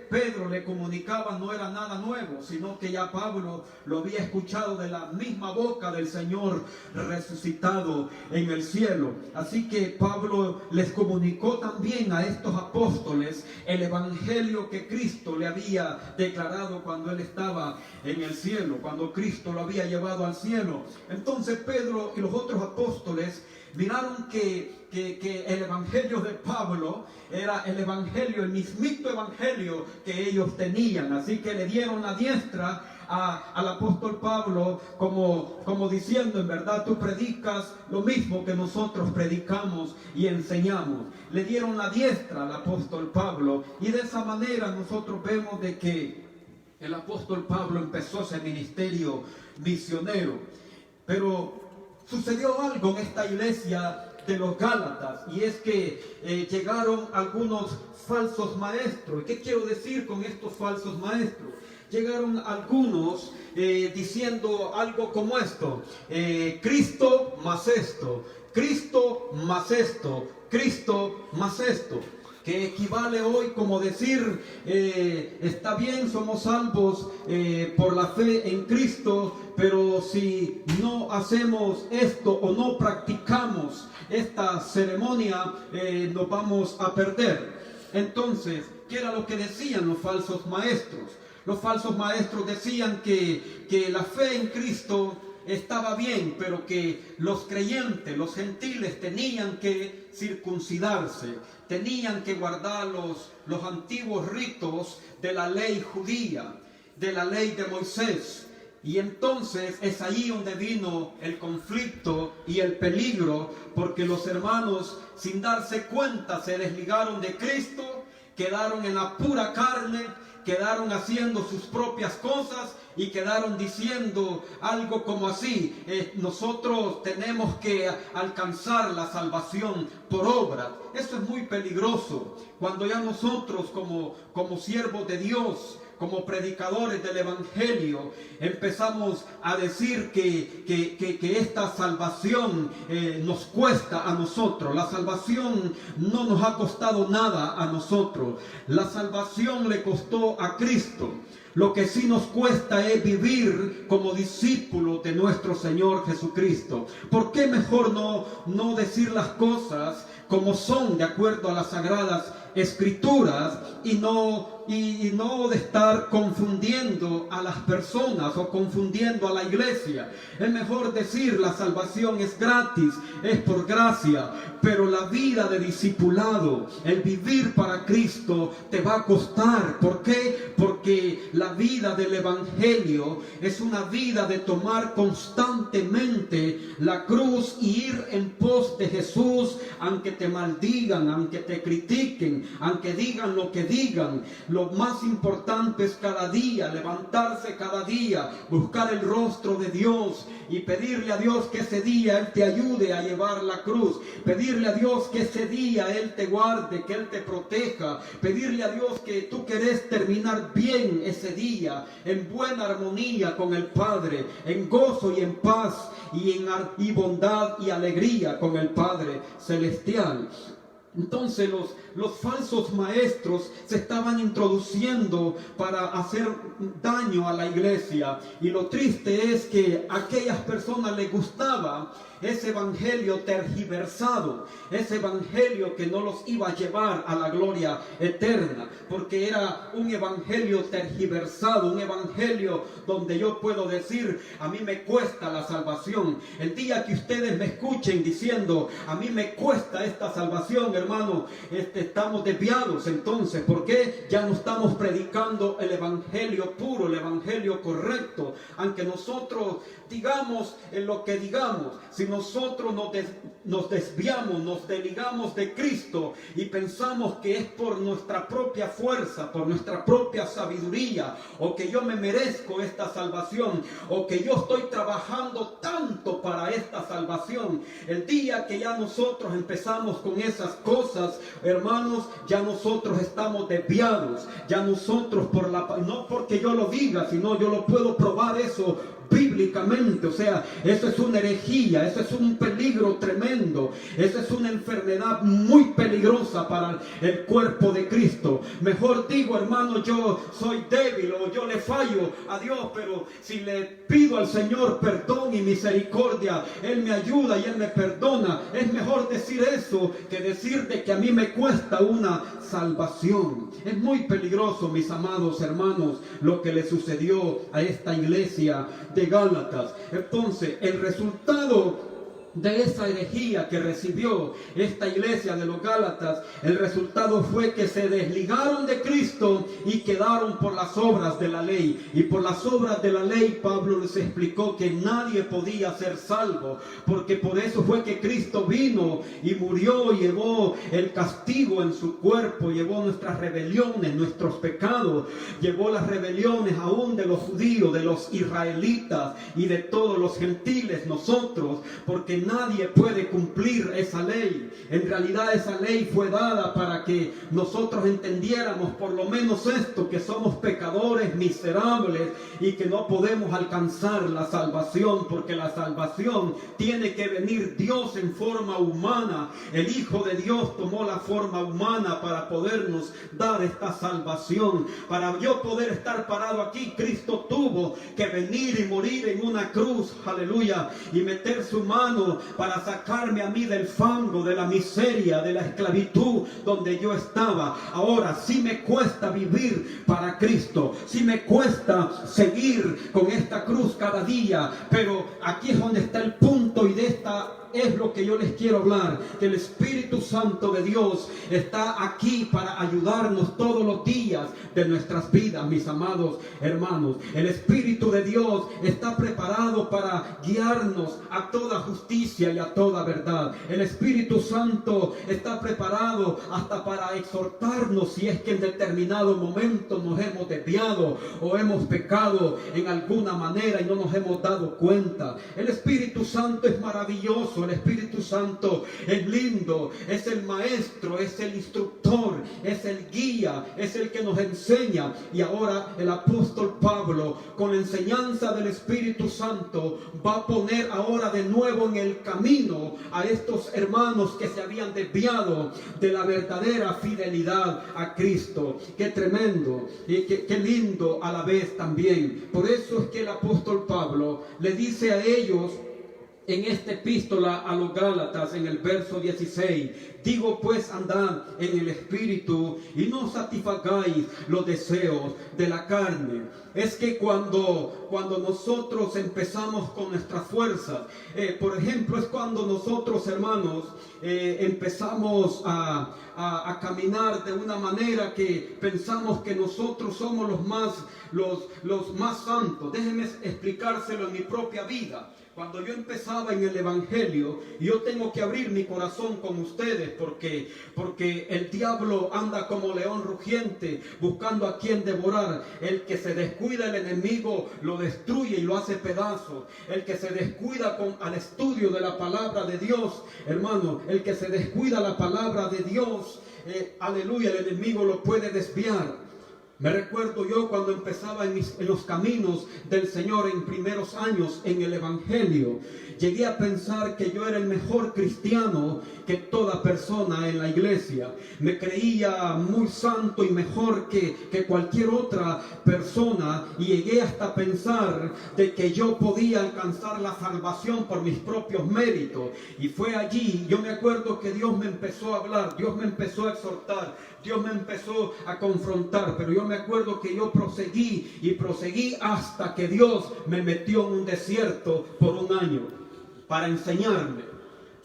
Speaker 2: Pedro le comunicaba no era nada nuevo, sino que ya Pablo lo había escuchado de la misma boca del Señor resucitado en el cielo. Así que Pablo les comunicó también a estos apóstoles el evangelio que Cristo le había declarado cuando él estaba en el cielo, cuando Cristo lo había llevado al cielo. Entonces Pedro y los otros apóstoles miraron que el evangelio de Pablo era el evangelio, el mismito evangelio que ellos tenían. Así que le dieron la diestra al apóstol Pablo, como diciendo: en verdad tú predicas lo mismo que nosotros predicamos y enseñamos. Le dieron la diestra al apóstol Pablo, y de esa manera nosotros vemos de que el apóstol Pablo empezó ese ministerio misionero. Pero sucedió algo en esta iglesia de los Gálatas, y es que llegaron algunos falsos maestros. ¿Qué quiero decir con estos falsos maestros? Llegaron algunos diciendo algo como esto: Cristo más esto, Cristo más esto, Cristo más esto. Que equivale hoy como decir, está bien, somos salvos por la fe en Cristo, pero si no hacemos esto o no practicamos esta ceremonia, nos vamos a perder. Entonces, ¿qué era lo que decían los falsos maestros? Los falsos maestros decían que la fe en Cristo estaba bien, pero que los creyentes, los gentiles, tenían que circuncidarse, tenían que guardar los antiguos ritos de la ley judía, de la ley de Moisés. Y entonces es allí donde vino el conflicto y el peligro, porque los hermanos, sin darse cuenta, se desligaron de Cristo, quedaron en la pura carne, quedaron haciendo sus propias cosas y quedaron diciendo algo como así: nosotros tenemos que alcanzar la salvación por obra. Eso es muy peligroso, cuando ya nosotros como siervos de Dios, como predicadores del Evangelio, empezamos a decir que esta salvación nos cuesta a nosotros. La salvación no nos ha costado nada a nosotros. La salvación le costó a Cristo. Lo que sí nos cuesta es vivir como discípulos de nuestro Señor Jesucristo. ¿Por qué mejor no decir las cosas como son, de acuerdo a las Sagradas Escrituras, y no de estar confundiendo a las personas o confundiendo a la iglesia? Es mejor decir: la salvación es gratis, es por gracia, pero la vida de discipulado, el vivir para Cristo, te va a costar. ¿Por qué? Porque la vida del Evangelio es una vida de tomar constantemente la cruz y ir en pos de Jesús, aunque te maldigan, aunque te critiquen, aunque digan lo que digan. Lo más importante es cada día, levantarse cada día, buscar el rostro de Dios y pedirle a Dios que ese día Él te ayude a llevar la cruz. Pedirle a Dios que ese día Él te guarde, que Él te proteja. Pedirle a Dios que tú querés terminar bien ese día, en buena armonía con el Padre, en gozo y en paz y bondad y alegría con el Padre Celestial. Entonces los falsos maestros se estaban introduciendo para hacer daño a la iglesia, y lo triste es que a aquellas personas les gustaba ese evangelio tergiversado, ese evangelio que no los iba a llevar a la gloria eterna, porque era un evangelio tergiversado, un evangelio donde yo puedo decir: a mí me cuesta la salvación. El día que ustedes me escuchen diciendo: a mí me cuesta esta salvación, hermano, estamos desviados. Entonces, ¿por qué? Ya no estamos predicando el evangelio puro, el evangelio correcto. Aunque nosotros digamos en lo que digamos, si nosotros nos desviamos, nos desligamos de Cristo y pensamos que es por nuestra propia fuerza, por nuestra propia sabiduría, o que yo me merezco esta salvación, o que yo estoy trabajando tanto para esta salvación, el día que ya nosotros empezamos con esas cosas, hermanos, ya nosotros estamos desviados. Ya nosotros, no porque yo lo diga, sino yo lo puedo probar eso bíblicamente. O sea, eso es una herejía, eso es un peligro tremendo, eso es una enfermedad muy peligrosa para el cuerpo de Cristo. Mejor digo, hermano, yo soy débil o yo le fallo a Dios, pero si le pido al Señor perdón y misericordia, Él me ayuda y Él me perdona. Es mejor decir eso que decir de que a mí me cuesta una salvación. Es muy peligroso, mis amados hermanos, lo que le sucedió a esta iglesia de Gálatas. Entonces, el resultado de esa herejía que recibió esta iglesia de los Gálatas, el resultado fue que se desligaron de Cristo y quedaron por las obras de la ley. Y por las obras de la ley, Pablo les explicó que nadie podía ser salvo, porque por eso fue que Cristo vino y murió, llevó el castigo en su cuerpo, llevó nuestras rebeliones, nuestros pecados, llevó las rebeliones aún de los judíos, de los israelitas y de todos los gentiles, nosotros, porque nadie puede cumplir esa ley. En realidad esa ley fue dada para que nosotros entendiéramos por lo menos esto, que somos pecadores miserables y que no podemos alcanzar la salvación, porque la salvación tiene que venir Dios en forma humana. El Hijo de Dios tomó la forma humana para podernos dar esta salvación. Para yo poder estar parado aquí, Cristo tuvo que venir y morir en una cruz, aleluya, y meter su mano para sacarme a mí del fango, de la miseria, de la esclavitud donde yo estaba. Ahora sí me cuesta vivir para Cristo, sí me cuesta seguir con esta cruz cada día, pero aquí es donde está el punto, y de esta es lo que yo les quiero hablar, que el Espíritu Santo de Dios está aquí para ayudarnos todos los días de nuestras vidas, mis amados hermanos. El Espíritu de Dios está preparado para guiarnos a toda justicia y a toda verdad. El Espíritu Santo está preparado hasta para exhortarnos si es que en determinado momento nos hemos desviado o hemos pecado en alguna manera y no nos hemos dado cuenta. El Espíritu Santo es maravilloso. precioso. El Espíritu Santo es lindo, es el maestro, es el instructor, es el guía, es el que nos enseña. Y ahora el apóstol Pablo, con la enseñanza del Espíritu Santo, va a poner ahora de nuevo en el camino a estos hermanos que se habían desviado de la verdadera fidelidad a Cristo. Qué tremendo y qué lindo a la vez también. Por eso es que el apóstol Pablo le dice a ellos en esta epístola a los Gálatas, en el verso 16: digo pues, andad en el Espíritu y no satisfagáis los deseos de la carne. Es que cuando nosotros empezamos con nuestras fuerzas, por ejemplo, es cuando nosotros, hermanos, empezamos a caminar de una manera que pensamos que nosotros somos los más santos. Déjenme explicárselo en mi propia vida. Cuando yo empezaba en el Evangelio, yo tengo que abrir mi corazón con ustedes porque el diablo anda como león rugiente buscando a quien devorar. El que se descuida, el enemigo lo destruye y lo hace pedazos. El que se descuida al estudio de la palabra de Dios, hermano, el que se descuida la palabra de Dios, aleluya, el enemigo lo puede desviar. Me recuerdo yo cuando empezaba en los caminos del Señor en primeros años en el Evangelio. Llegué a pensar que yo era el mejor cristiano que toda persona en la iglesia. Me creía muy santo y mejor que cualquier otra persona. Y llegué hasta pensar de que yo podía alcanzar la salvación por mis propios méritos. Y fue allí, yo me acuerdo que Dios me empezó a hablar, Dios me empezó a exhortar, Dios me empezó a confrontar. Pero yo me acuerdo que yo proseguí hasta que Dios me metió en un desierto por un año para enseñarme,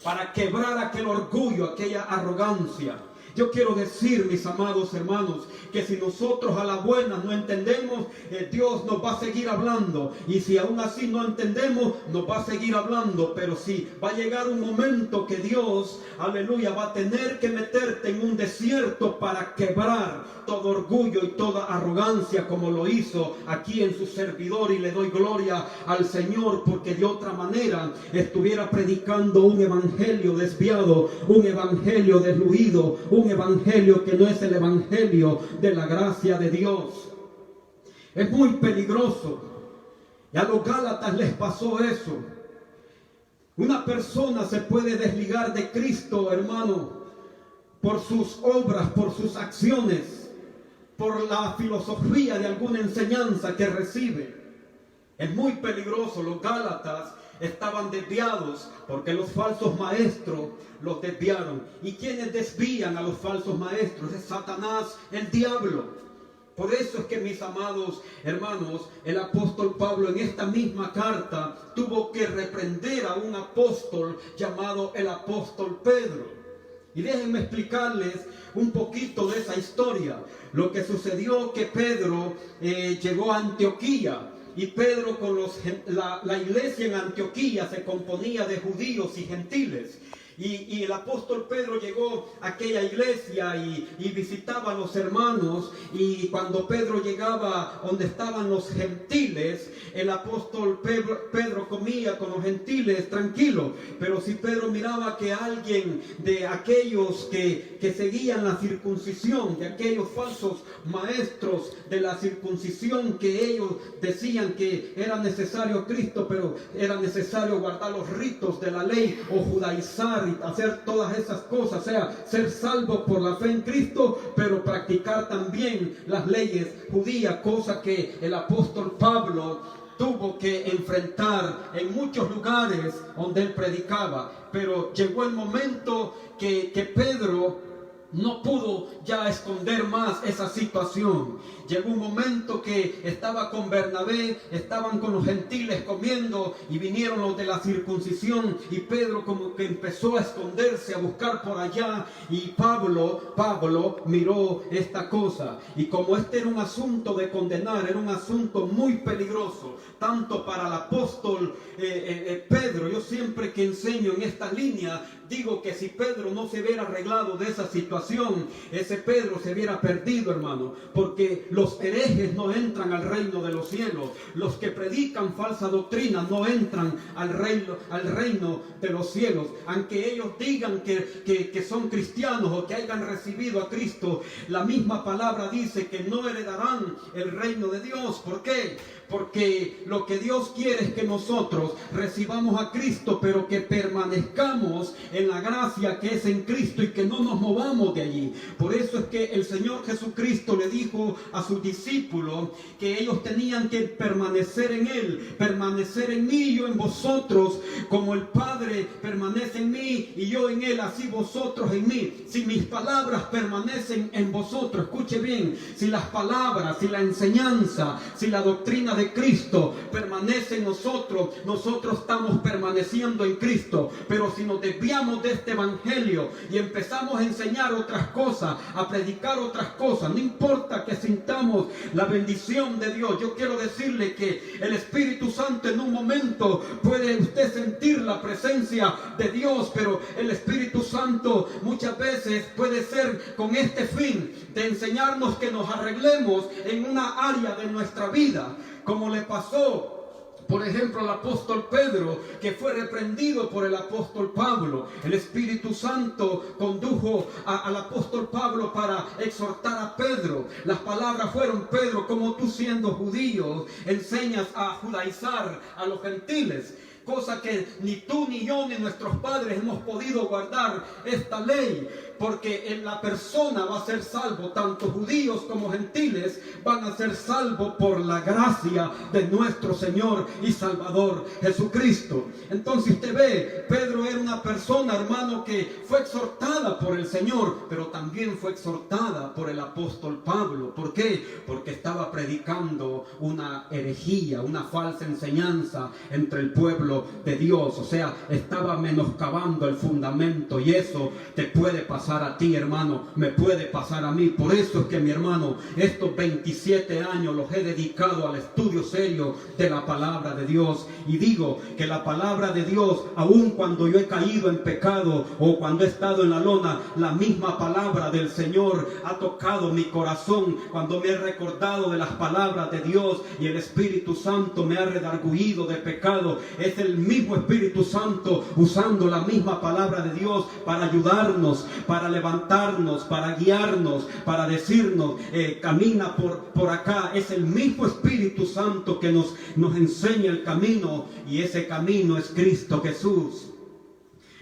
Speaker 2: para quebrar aquel orgullo, aquella arrogancia. Yo quiero decir, mis amados hermanos, que si nosotros a la buena no entendemos, Dios nos va a seguir hablando. Y si aún así no entendemos, nos va a seguir hablando. Pero sí, va a llegar un momento que Dios, aleluya, va a tener que meterte en un desierto para quebrar todo orgullo y toda arrogancia, como lo hizo aquí en su servidor. Y le doy gloria al Señor, porque de otra manera estuviera predicando un evangelio desviado, un evangelio desluido, un evangelio que no es el evangelio de la gracia de Dios. Es muy peligroso. Y a los Gálatas les pasó eso. Una persona se puede desligar de Cristo, hermano, por sus obras, por sus acciones, por la filosofía de alguna enseñanza que recibe. Es muy peligroso. Los Gálatas estaban desviados porque los falsos maestros los desviaron. ¿Y quiénes desvían a los falsos maestros? Es Satanás, el diablo. Por eso es que, mis amados hermanos, el apóstol Pablo en esta misma carta tuvo que reprender a un apóstol llamado el apóstol Pedro. Y déjenme explicarles un poquito de esa historia. Lo que sucedió, que Pedro llegó a Antioquía. Y Pedro la iglesia en Antioquía se componía de judíos y gentiles. Y el apóstol Pedro llegó a aquella iglesia y visitaba a los hermanos. Y cuando Pedro llegaba donde estaban los gentiles, el apóstol Pedro comía con los gentiles tranquilo. Pero si Pedro miraba que alguien de aquellos que seguían la circuncisión, de aquellos falsos maestros de la circuncisión, que ellos decían que era necesario Cristo, pero era necesario guardar los ritos de la ley o judaizar y hacer todas esas cosas, o sea, ser salvo por la fe en Cristo, pero practicar también las leyes judías, cosa que el apóstol Pablo tuvo que enfrentar en muchos lugares donde él predicaba. Pero llegó el momento que Pedro no pudo ya esconder más esa situación. Llegó un momento que estaba con Bernabé, estaban con los gentiles comiendo y vinieron los de la circuncisión, y Pedro como que empezó a esconderse, a buscar por allá, y Pablo miró esta cosa. Y como este era un asunto de condenar, era un asunto muy peligroso, tanto para el apóstol Pedro. Yo siempre que enseño en esta línea Digo que si Pedro no se hubiera arreglado de esa situación, ese Pedro se hubiera perdido, hermano, porque los herejes no entran al reino de los cielos. Los que predican falsa doctrina no entran al reino de los cielos. Aunque ellos digan que son cristianos o que hayan recibido a Cristo, la misma palabra dice que no heredarán el reino de Dios. ¿Por qué? Porque lo que Dios quiere es que nosotros recibamos a Cristo, pero que permanezcamos en la gracia que es en Cristo y que no nos movamos de allí. Por eso es que el Señor Jesucristo le dijo a sus discípulos que ellos tenían que permanecer en Él, permanecer en mí y yo en vosotros, como el Padre permanece en mí y yo en Él, así vosotros en mí. Si mis palabras permanecen en vosotros, escuche bien, si las palabras, si la enseñanza, si la doctrina de Cristo permanece en nosotros, nosotros estamos permaneciendo en Cristo. Pero si nos desviamos de este evangelio y empezamos a enseñar otras cosas, a predicar otras cosas, no importa que sintamos la bendición de Dios. Yo quiero decirle que el Espíritu Santo en un momento puede usted sentir la presencia de Dios, pero el Espíritu Santo muchas veces puede ser con este fin de enseñarnos que nos arreglemos en una área de nuestra vida, como le pasó, por ejemplo, al apóstol Pedro, que fue reprendido por el apóstol Pablo. El Espíritu Santo condujo al apóstol Pablo para exhortar a Pedro. Las palabras fueron: Pedro, como tú siendo judío enseñas a judaizar a los gentiles, cosa que ni tú ni yo ni nuestros padres hemos podido guardar esta ley. Porque en la persona va a ser salvo, tanto judíos como gentiles van a ser salvos por la gracia de nuestro Señor y Salvador Jesucristo. Entonces usted ve, Pedro era una persona, hermano, que fue exhortada por el Señor, pero también fue exhortada por el apóstol Pablo. ¿Por qué? Porque estaba predicando una herejía, una falsa enseñanza entre el pueblo de Dios. O sea, estaba menoscabando el fundamento, y eso te puede pasar a ti, hermano, me puede pasar a mí. Por eso es que, mi hermano, estos 27 años los he dedicado al estudio serio de la palabra de Dios. Y digo que la palabra de Dios, aun cuando yo he caído en pecado o cuando he estado en la lona, la misma palabra del Señor ha tocado mi corazón cuando me he recordado de las palabras de Dios, y el Espíritu Santo me ha redarguido de pecado. Es el mismo Espíritu Santo usando la misma palabra de Dios para ayudarnos, para levantarnos, para guiarnos, para decirnos, camina por acá. Es el mismo Espíritu Santo que nos enseña el camino, y ese camino es Cristo Jesús.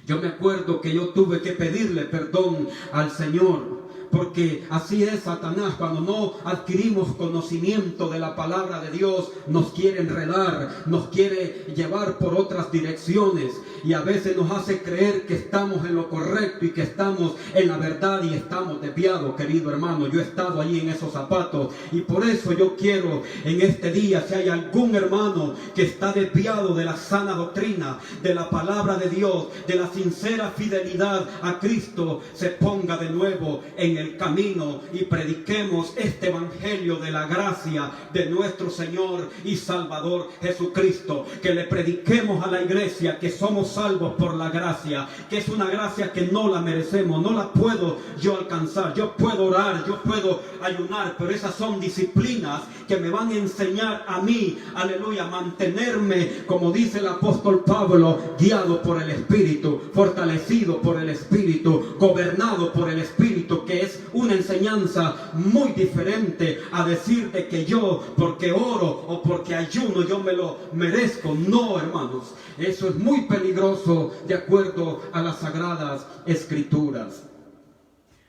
Speaker 2: Yo me acuerdo que yo tuve que pedirle perdón al Señor, porque así es Satanás. Cuando no adquirimos conocimiento de la palabra de Dios, nos quiere enredar, nos quiere llevar por otras direcciones, y a veces nos hace creer que estamos en lo correcto y que estamos en la verdad, y estamos desviados, querido hermano. Yo he estado allí en esos zapatos, y por eso yo quiero en este día, si hay algún hermano que está desviado de la sana doctrina, de la palabra de Dios, de la sincera fidelidad a Cristo, se ponga de nuevo en el camino y prediquemos este evangelio de la gracia de nuestro Señor y Salvador Jesucristo. Que le prediquemos a la iglesia que somos salvos por la gracia, que es una gracia que no la merecemos, no la puedo yo alcanzar. Yo puedo orar, yo puedo ayunar, pero esas son disciplinas que me van a enseñar a mí, aleluya, mantenerme, como dice el apóstol Pablo, guiado por el Espíritu, fortalecido por el Espíritu, gobernado por el Espíritu, que es una enseñanza muy diferente a decirte que yo, porque oro o porque ayuno, yo me lo merezco. No, hermanos, eso es muy peligroso de acuerdo a las Sagradas Escrituras.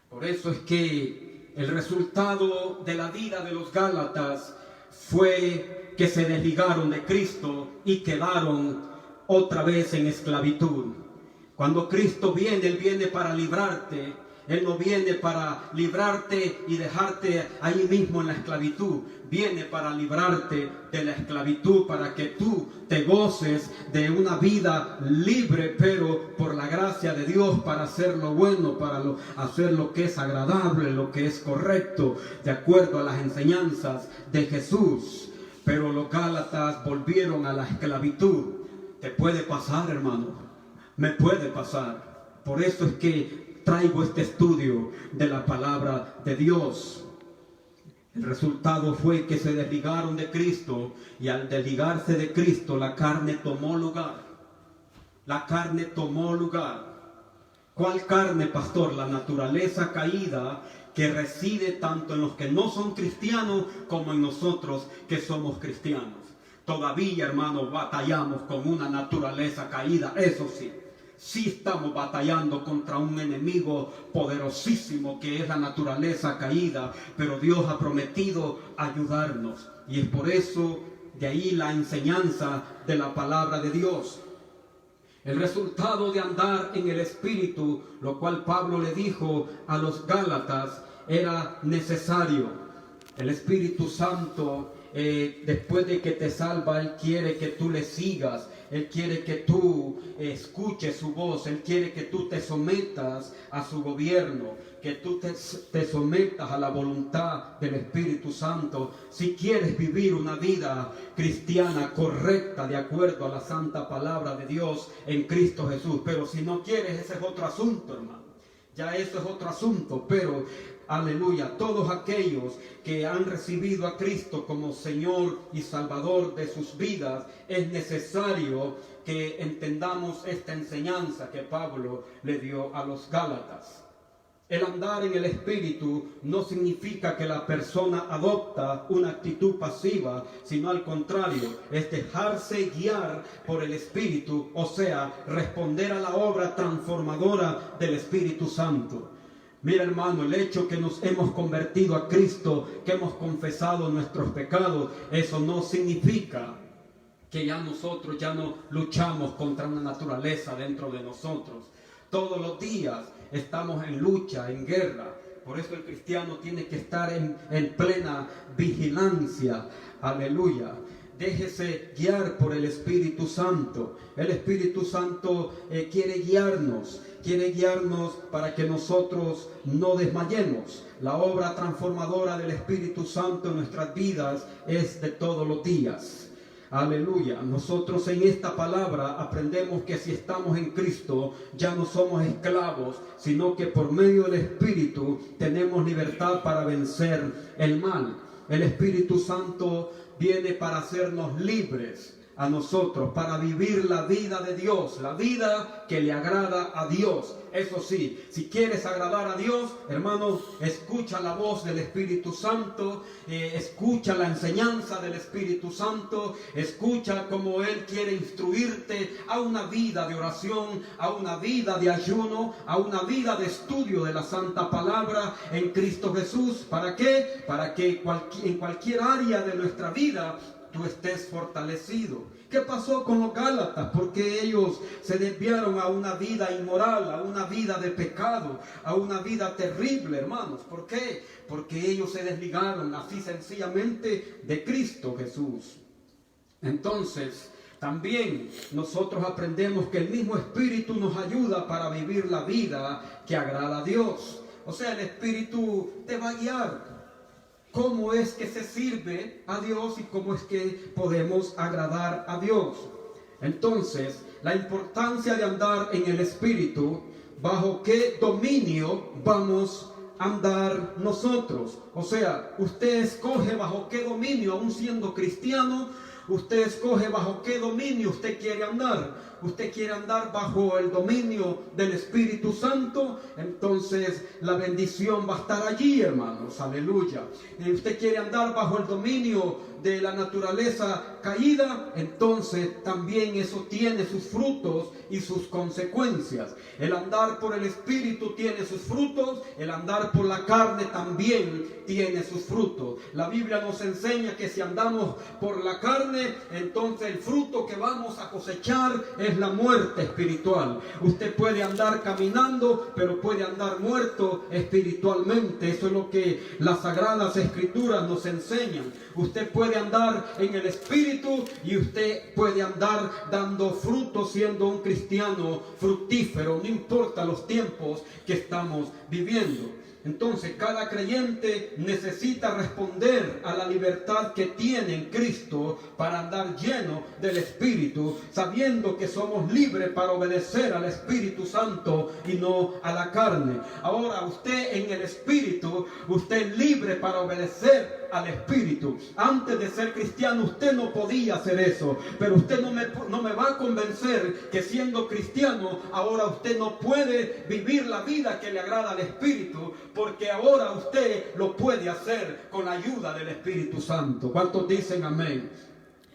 Speaker 2: Por eso es que el resultado de la vida de los Gálatas fue que se desligaron de Cristo y quedaron otra vez en esclavitud. Cuando Cristo viene, Él viene para librarte. Él no viene para librarte y dejarte ahí mismo en la esclavitud. Viene para librarte de la esclavitud, para que tú te goces de una vida libre, pero por la gracia de Dios, para hacer lo bueno, para hacer lo que es agradable, lo que es correcto, de acuerdo a las enseñanzas de Jesús. Pero los Gálatas volvieron a la esclavitud. Te puede pasar, hermano, me puede pasar. Por eso es que traigo este estudio de la palabra de Dios. El resultado fue que se desligaron de Cristo, y al desligarse de Cristo la carne tomó lugar. La carne tomó lugar. ¿Cuál carne, pastor? La naturaleza caída que reside tanto en los que no son cristianos como en nosotros que somos cristianos. Todavía, hermanos, batallamos con una naturaleza caída, eso sí. Sí estamos batallando contra un enemigo poderosísimo que es la naturaleza caída, pero Dios ha prometido ayudarnos. Y es por eso, de ahí la enseñanza de la palabra de Dios. El resultado de andar en el Espíritu, lo cual Pablo le dijo a los Gálatas, era necesario. El Espíritu Santo, después de que te salva, Él quiere que tú le sigas. Él quiere que tú escuches su voz. Él quiere que tú te sometas a su gobierno, que tú te sometas a la voluntad del Espíritu Santo. Si quieres vivir una vida cristiana correcta, de acuerdo a la santa palabra de Dios en Cristo Jesús. Pero si no quieres, ese es otro asunto, hermano. Ya eso es otro asunto, pero aleluya, todos aquellos que han recibido a Cristo como Señor y Salvador de sus vidas, es necesario que entendamos esta enseñanza que Pablo le dio a los Gálatas. El andar en el Espíritu no significa que la persona adopta una actitud pasiva, sino al contrario, es dejarse guiar por el Espíritu, o sea, responder a la obra transformadora del Espíritu Santo. Mira, hermano, el hecho que nos hemos convertido a Cristo, que hemos confesado nuestros pecados, eso no significa que ya nosotros ya no luchamos contra una naturaleza dentro de nosotros. Todos los días estamos en lucha, en guerra. Por eso el cristiano tiene que estar en plena vigilancia. Aleluya. Déjese guiar por el Espíritu Santo. El Espíritu Santo quiere guiarnos para que nosotros no desmayemos. La obra transformadora del Espíritu Santo en nuestras vidas es de todos los días. Aleluya. Nosotros en esta palabra aprendemos que si estamos en Cristo ya no somos esclavos, sino que por medio del Espíritu tenemos libertad para vencer el mal. El Espíritu Santo viene para hacernos libres a nosotros, para vivir la vida de Dios, la vida que le agrada a Dios. Eso sí, si quieres agradar a Dios, hermano, escucha la voz del Espíritu Santo, escucha la enseñanza del Espíritu Santo, escucha cómo Él quiere instruirte a una vida de oración, a una vida de ayuno, a una vida de estudio de la Santa Palabra en Cristo Jesús. ¿Para qué? Para que en cualquier área de nuestra vida tú estés fortalecido. ¿Qué pasó con los Gálatas? Porque ellos se desviaron a una vida inmoral, a una vida de pecado, a una vida terrible, hermanos. ¿Por qué? Porque ellos se desligaron así sencillamente de Cristo Jesús. Entonces, también nosotros aprendemos que el mismo Espíritu nos ayuda para vivir la vida que agrada a Dios. O sea, el Espíritu te va a guiar. ¿Cómo es que se sirve a Dios y cómo es que podemos agradar a Dios? Entonces, la importancia de andar en el Espíritu, ¿bajo qué dominio vamos a andar nosotros? O sea, usted escoge bajo qué dominio, aún siendo cristiano, usted escoge bajo qué dominio usted quiere andar. Usted quiere andar bajo el dominio del Espíritu Santo, entonces la bendición va a estar allí, hermanos, aleluya. Y usted quiere andar bajo el dominio de la naturaleza caída, entonces también eso tiene sus frutos y sus consecuencias. El andar por el Espíritu tiene sus frutos, el andar por la carne también tiene sus frutos. La Biblia nos enseña que si andamos por la carne, entonces el fruto que vamos a cosechar es la muerte espiritual. Usted puede andar caminando, pero puede andar muerto espiritualmente. Eso es lo que las Sagradas Escrituras nos enseñan. Usted puede andar en el Espíritu y usted puede andar dando fruto siendo un cristiano fructífero, no importa los tiempos que estamos viviendo. Entonces, cada creyente necesita responder a la libertad que tiene en Cristo para andar lleno del Espíritu, sabiendo que somos libres para obedecer al Espíritu Santo y no a la carne. Ahora, usted en el Espíritu, usted es libre para obedecer al Espíritu. Antes de ser cristiano, usted no podía hacer eso, pero usted no me va a convencer que siendo cristiano, ahora usted no puede vivir la vida que le agrada al Espíritu, porque ahora usted lo puede hacer con la ayuda del Espíritu Santo. ¿Cuántos dicen amén?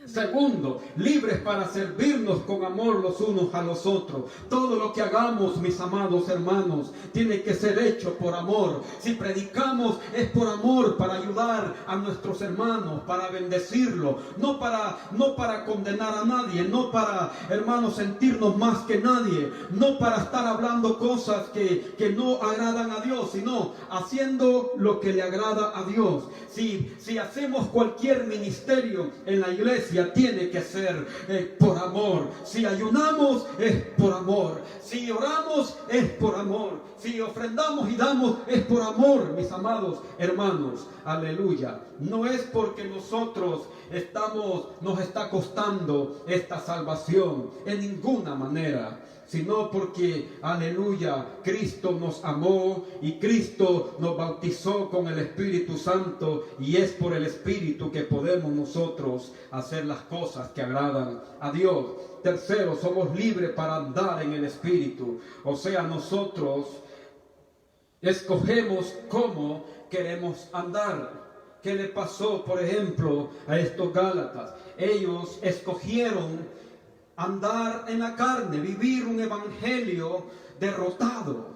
Speaker 2: Segundo, libres para servirnos con amor los unos a los otros. Todo lo que hagamos, mis amados hermanos, tiene que ser hecho por amor. Si predicamos es por amor, para ayudar a nuestros hermanos, para bendecirlos, no para condenar a nadie, no para, hermanos, sentirnos más que nadie, no para estar hablando cosas que no agradan a Dios, sino haciendo lo que le agrada a Dios. Si hacemos cualquier ministerio en la iglesia, tiene que ser por amor. Si ayunamos es por amor. Si oramos es por amor. Si ofrendamos y damos es por amor, mis amados hermanos. Aleluya. No es porque nosotros nos está costando esta salvación en ninguna manera, sino porque, aleluya, Cristo nos amó y Cristo nos bautizó con el Espíritu Santo, y es por el Espíritu que podemos nosotros hacer las cosas que agradan a Dios. Tercero, somos libres para andar en el Espíritu. O sea, nosotros escogemos cómo queremos andar. ¿Qué le pasó, por ejemplo, a estos Gálatas? Ellos escogieron andar en la carne, vivir un evangelio derrotado,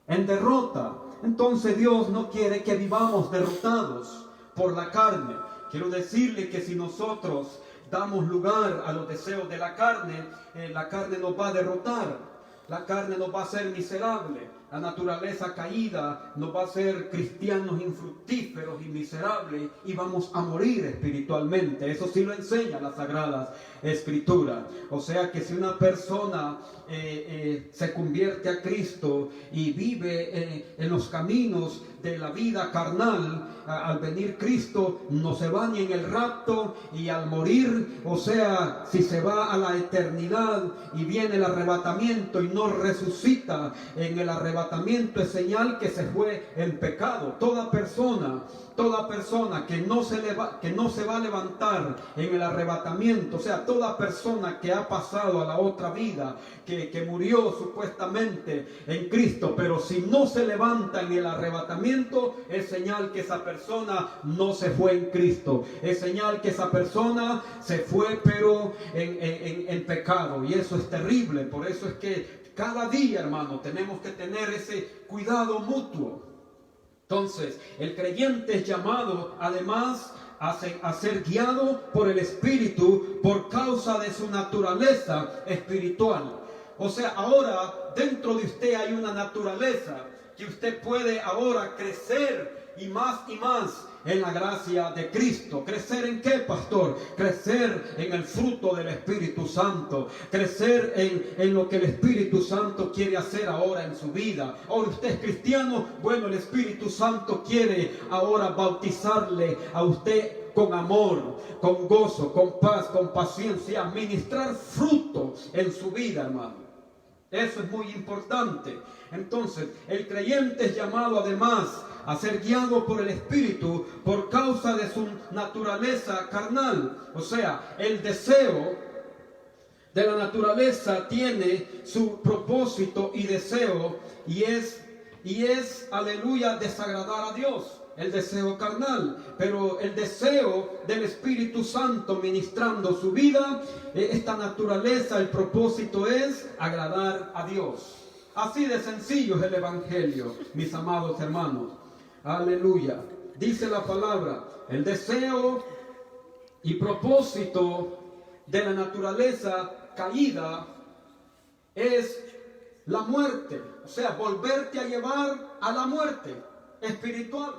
Speaker 2: en derrota. Entonces Dios no quiere que vivamos derrotados por la carne. Quiero decirle que si nosotros damos lugar a los deseos de la carne nos va a derrotar, la carne nos va a hacer miserable. La naturaleza caída nos va a hacer cristianos infructíferos y miserables, y vamos a morir espiritualmente. Eso sí lo enseña las Sagradas Escrituras. O sea que si una persona se convierte a Cristo y vive en los caminos de la vida carnal, al venir Cristo no se va ni en el rapto, y al morir, o sea, si se va a la eternidad y viene el arrebatamiento y no resucita en el arrebatamiento, es señal que se fue en pecado. Toda persona que no se va a levantar en el arrebatamiento, o sea, toda persona que ha pasado a la otra vida, que murió supuestamente en Cristo, pero si no se levanta en el arrebatamiento, es señal que esa persona no se fue en Cristo, es señal que esa persona se fue pero en pecado, y eso es terrible. Por eso es que cada día, hermano, tenemos que tener ese cuidado mutuo. Entonces, el creyente es llamado además a ser guiado por el Espíritu por causa de su naturaleza espiritual. O sea, ahora dentro de usted hay una naturaleza que usted puede ahora crecer y más en la gracia de Cristo. ¿Crecer en qué, pastor? Crecer en el fruto del Espíritu Santo. Crecer en lo que el Espíritu Santo quiere hacer ahora en su vida. Ahora usted es cristiano. Bueno, el Espíritu Santo quiere ahora bautizarle a usted con amor, con gozo, con paz, con paciencia, ministrar fruto en su vida, hermano. Eso es muy importante. Entonces, el creyente es llamado además a ser guiado por el Espíritu por causa de su naturaleza carnal. O sea, el deseo de la naturaleza tiene su propósito y deseo, y es, aleluya, desagradar a Dios. El deseo carnal, pero el deseo del Espíritu Santo ministrando su vida, esta naturaleza, el propósito es agradar a Dios. Así de sencillo es el Evangelio, mis amados hermanos. Aleluya. Dice la palabra, el deseo y propósito de la naturaleza caída es la muerte. O sea, volverte a llevar a la muerte espiritual.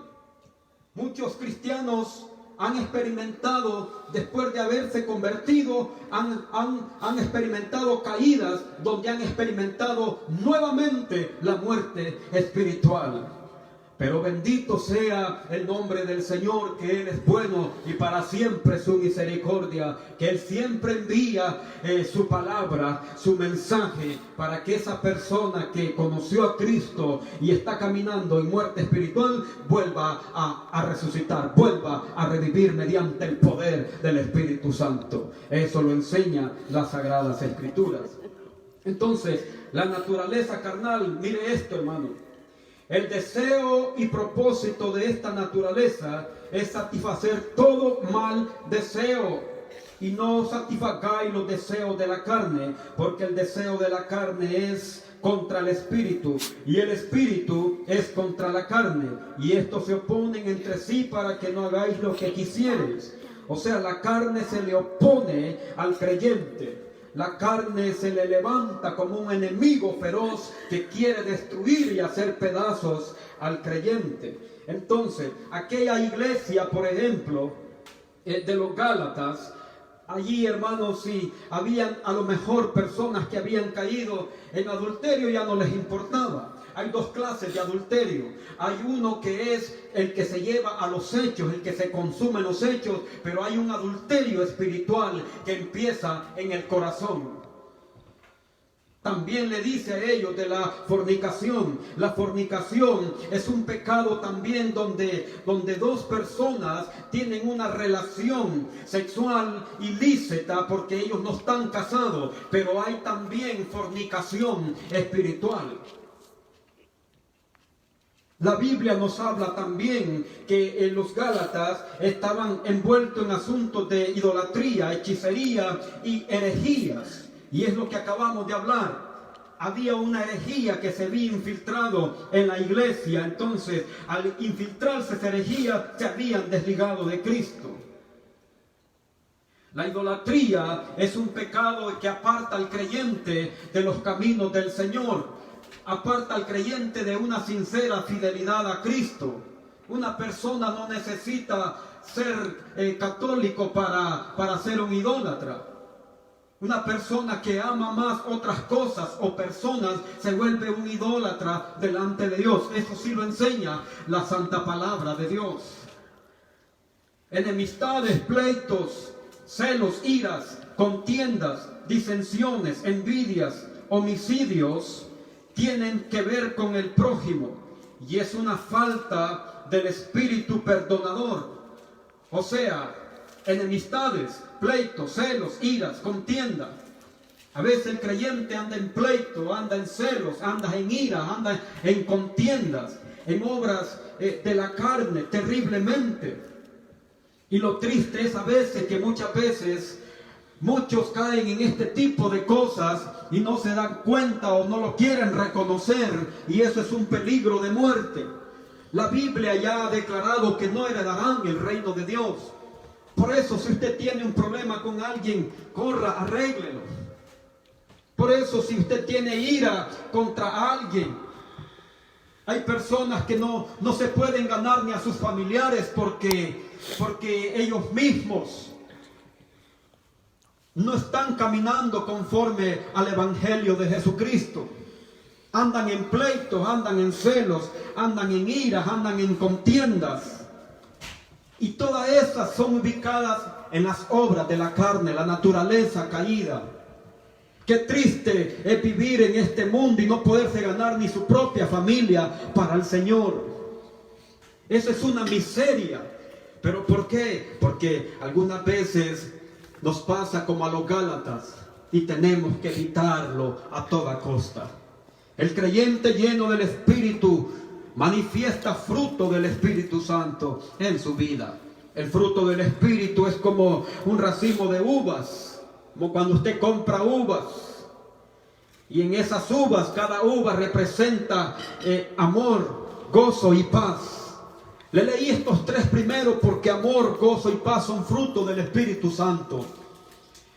Speaker 2: Muchos cristianos han experimentado, después de haberse convertido, han experimentado caídas donde han experimentado nuevamente la muerte espiritual. Pero bendito sea el nombre del Señor, que Él es bueno y para siempre su misericordia, que Él siempre envía su palabra, su mensaje, para que esa persona que conoció a Cristo y está caminando en muerte espiritual, vuelva a resucitar, vuelva a revivir mediante el poder del Espíritu Santo. Eso lo enseña las Sagradas Escrituras. Entonces, la naturaleza carnal, mire esto, hermano. El deseo y propósito de esta naturaleza es satisfacer todo mal deseo, y no satisfagáis los deseos de la carne, porque el deseo de la carne es contra el espíritu, y el espíritu es contra la carne, y estos se oponen entre sí para que no hagáis lo que quisiereis. O sea, la carne se le opone al creyente. La carne se le levanta como un enemigo feroz que quiere destruir y hacer pedazos al creyente. Entonces, aquella iglesia, por ejemplo, de los Gálatas, allí, hermanos, si habían a lo mejor personas que habían caído en adulterio, ya no les importaba. Hay dos clases de adulterio. Hay uno que es el que se lleva a los hechos, el que se consume en los hechos, pero hay un adulterio espiritual que empieza en el corazón. También le dice a ellos de la fornicación. La fornicación es un pecado también donde dos personas tienen una relación sexual ilícita porque ellos no están casados, pero hay también fornicación espiritual. La Biblia nos habla también que los Gálatas estaban envueltos en asuntos de idolatría, hechicería y herejías. Y es lo que acabamos de hablar. Había una herejía que se había infiltrado en la iglesia. Entonces, al infiltrarse esa herejía, se habían desligado de Cristo. La idolatría es un pecado que aparta al creyente de los caminos del Señor. Aparta al creyente de una sincera fidelidad a Cristo. Una persona no necesita ser católico para ser un idólatra. Una persona que ama más otras cosas o personas se vuelve un idólatra delante de Dios. Eso sí lo enseña la santa palabra de Dios. Enemistades, pleitos, celos, iras, contiendas, disensiones, envidias, homicidios, tienen que ver con el prójimo, y es una falta del espíritu perdonador. O sea, enemistades, pleitos, celos, iras, contienda. A veces el creyente anda en pleito, anda en celos, anda en ira, anda en contiendas, en obras de la carne, terriblemente. Y lo triste es a veces que muchas veces muchos caen en este tipo de cosas y no se dan cuenta o no lo quieren reconocer, y eso es un peligro de muerte. La Biblia ya ha declarado que no heredarán el reino de Dios. Por eso, si usted tiene un problema con alguien, corra, arréglelo. Por eso, si usted tiene ira contra alguien, hay personas que no se pueden ganar ni a sus familiares porque ellos mismos no están caminando conforme al Evangelio de Jesucristo. Andan en pleitos, andan en celos, andan en iras, andan en contiendas. Y todas esas son ubicadas en las obras de la carne, la naturaleza caída. Qué triste es vivir en este mundo y no poderse ganar ni su propia familia para el Señor. Eso es una miseria. ¿Pero por qué? Porque algunas veces nos pasa como a los Gálatas y tenemos que evitarlo a toda costa. El creyente lleno del Espíritu manifiesta fruto del Espíritu Santo en su vida. El fruto del Espíritu es como un racimo de uvas, como cuando usted compra uvas. Y en esas uvas, cada uva representa amor, gozo y paz. Le leí estos tres primeros porque amor, gozo y paz son fruto del Espíritu Santo.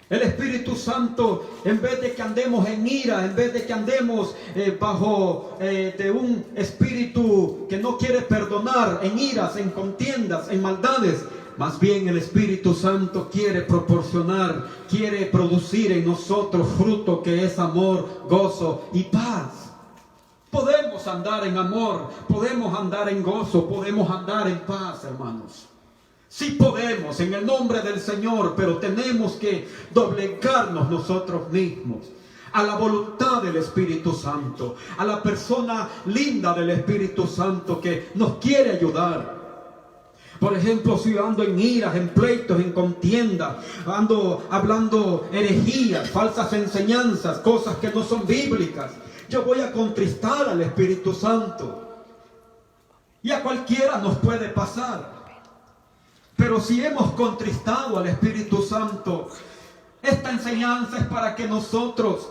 Speaker 2: El Espíritu Santo, en vez de que andemos en ira, en vez de que andemos bajo de un espíritu que no quiere perdonar, en iras, en contiendas, en maldades, más bien el Espíritu Santo quiere proporcionar, quiere producir en nosotros fruto que es amor, gozo y paz. Podemos andar en amor, podemos andar en gozo, podemos andar en paz, hermanos. Sí podemos, en el nombre del Señor, pero tenemos que doblegarnos nosotros mismos a la voluntad del Espíritu Santo, a la persona linda del Espíritu Santo que nos quiere ayudar. Por ejemplo, si yo ando en iras, en pleitos, en contienda, ando hablando herejías, falsas enseñanzas, cosas que no son bíblicas, yo voy a contristar al Espíritu Santo. Y a cualquiera nos puede pasar. Pero si hemos contristado al Espíritu Santo, esta enseñanza es para que nosotros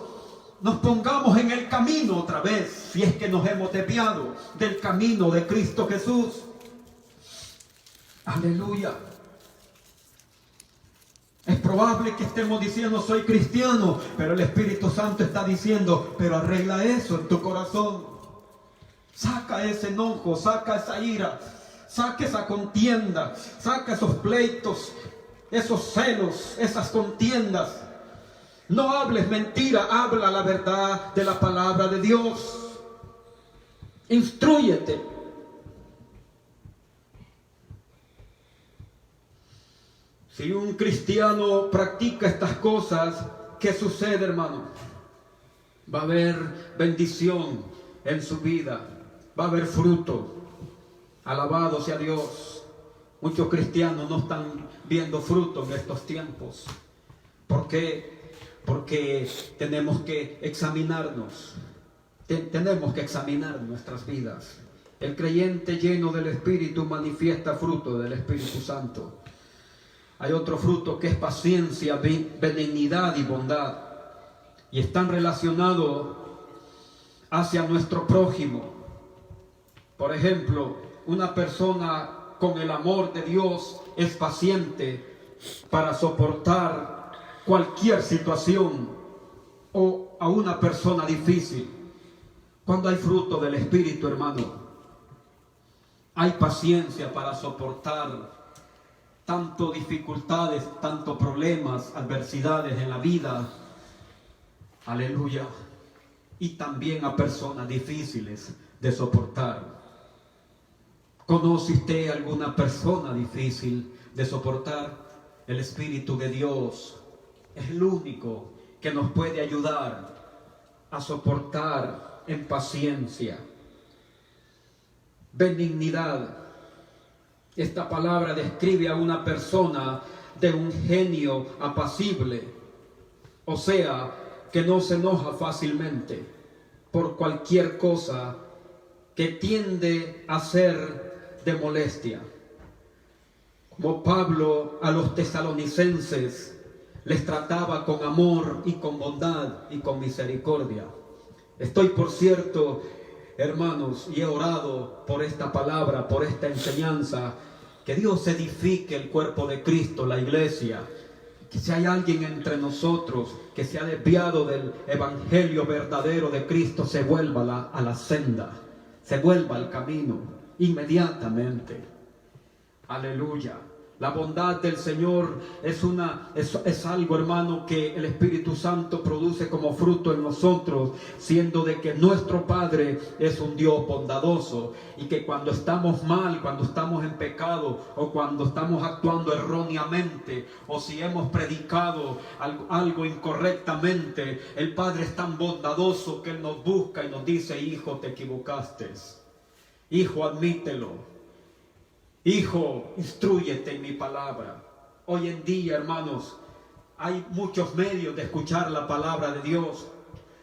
Speaker 2: nos pongamos en el camino otra vez, si es que nos hemos desviado del camino de Cristo Jesús. Aleluya. Es probable que estemos diciendo soy cristiano, pero el Espíritu Santo está diciendo, pero arregla eso en tu corazón. Saca ese enojo, saca esa ira, saca esa contienda, saca esos pleitos, esos celos, esas contiendas. No hables mentira, habla la verdad de la palabra de Dios. Instrúyete. Si un cristiano practica estas cosas, ¿qué sucede, hermano? Va a haber bendición en su vida, va a haber fruto. Alabado sea Dios. Muchos cristianos no están viendo fruto en estos tiempos. ¿Por qué? Porque tenemos que examinarnos. Tenemos que examinar nuestras vidas. El creyente lleno del Espíritu manifiesta fruto del Espíritu Santo. Hay otro fruto que es paciencia, benignidad y bondad. Y están relacionados hacia nuestro prójimo. Por ejemplo, una persona con el amor de Dios es paciente para soportar cualquier situación o a una persona difícil. Cuando hay fruto del Espíritu, hermano, hay paciencia para soportar tanto dificultades, tanto problemas, adversidades en la vida. Aleluya. Y también a personas difíciles de soportar. ¿Conoce usted alguna persona difícil de soportar? El Espíritu de Dios es el único que nos puede ayudar a soportar en paciencia. Benignidad. Esta palabra describe a una persona de un genio apacible, o sea, que no se enoja fácilmente por cualquier cosa que tiende a ser de molestia. Como Pablo a los tesalonicenses les trataba con amor y con bondad y con misericordia. Estoy, por cierto, hermanos, y he orado por esta palabra, por esta enseñanza, que Dios edifique el cuerpo de Cristo, la iglesia. Que si hay alguien entre nosotros que se ha desviado del evangelio verdadero de Cristo, se vuelva a la senda, se vuelva al camino inmediatamente. Aleluya. La bondad del Señor es algo, hermano, que el Espíritu Santo produce como fruto en nosotros, siendo de que nuestro Padre es un Dios bondadoso, y que cuando estamos mal, cuando estamos en pecado, o cuando estamos actuando erróneamente, o si hemos predicado algo incorrectamente, el Padre es tan bondadoso que Él nos busca y nos dice: hijo, te equivocaste. Hijo, admítelo. Hijo, instrúyete en mi palabra. Hoy en día, hermanos, hay muchos medios de escuchar la palabra de Dios.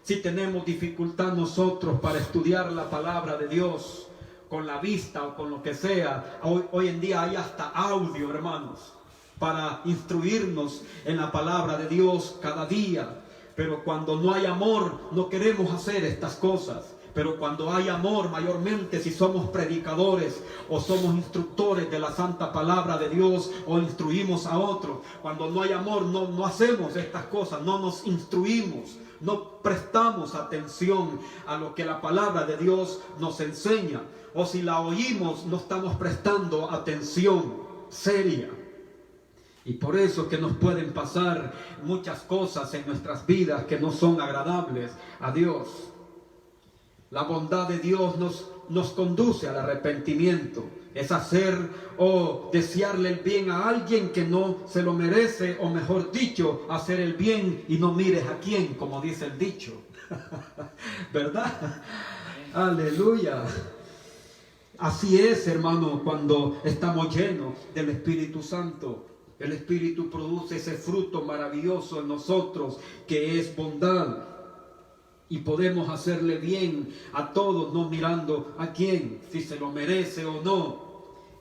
Speaker 2: Si tenemos dificultad nosotros para estudiar la palabra de Dios con la vista o con lo que sea, hoy en día hay hasta audio, hermanos, para instruirnos en la palabra de Dios cada día. Pero cuando no hay amor, no queremos hacer estas cosas. Pero cuando hay amor, mayormente si somos predicadores o somos instructores de la santa palabra de Dios o instruimos a otros, cuando no hay amor no hacemos estas cosas, no nos instruimos, no prestamos atención a lo que la palabra de Dios nos enseña, o si la oímos no estamos prestando atención seria. Y por eso que nos pueden pasar muchas cosas en nuestras vidas que no son agradables a Dios. La bondad de Dios nos conduce al arrepentimiento. Es hacer o desearle el bien a alguien que no se lo merece, o mejor dicho, hacer el bien y no mires a quién, como dice el dicho. ¿Verdad? Aleluya. Así es, hermano, cuando estamos llenos del Espíritu Santo. El Espíritu produce ese fruto maravilloso en nosotros, que es bondad. Y podemos hacerle bien a todos, no mirando a quién, si se lo merece o no.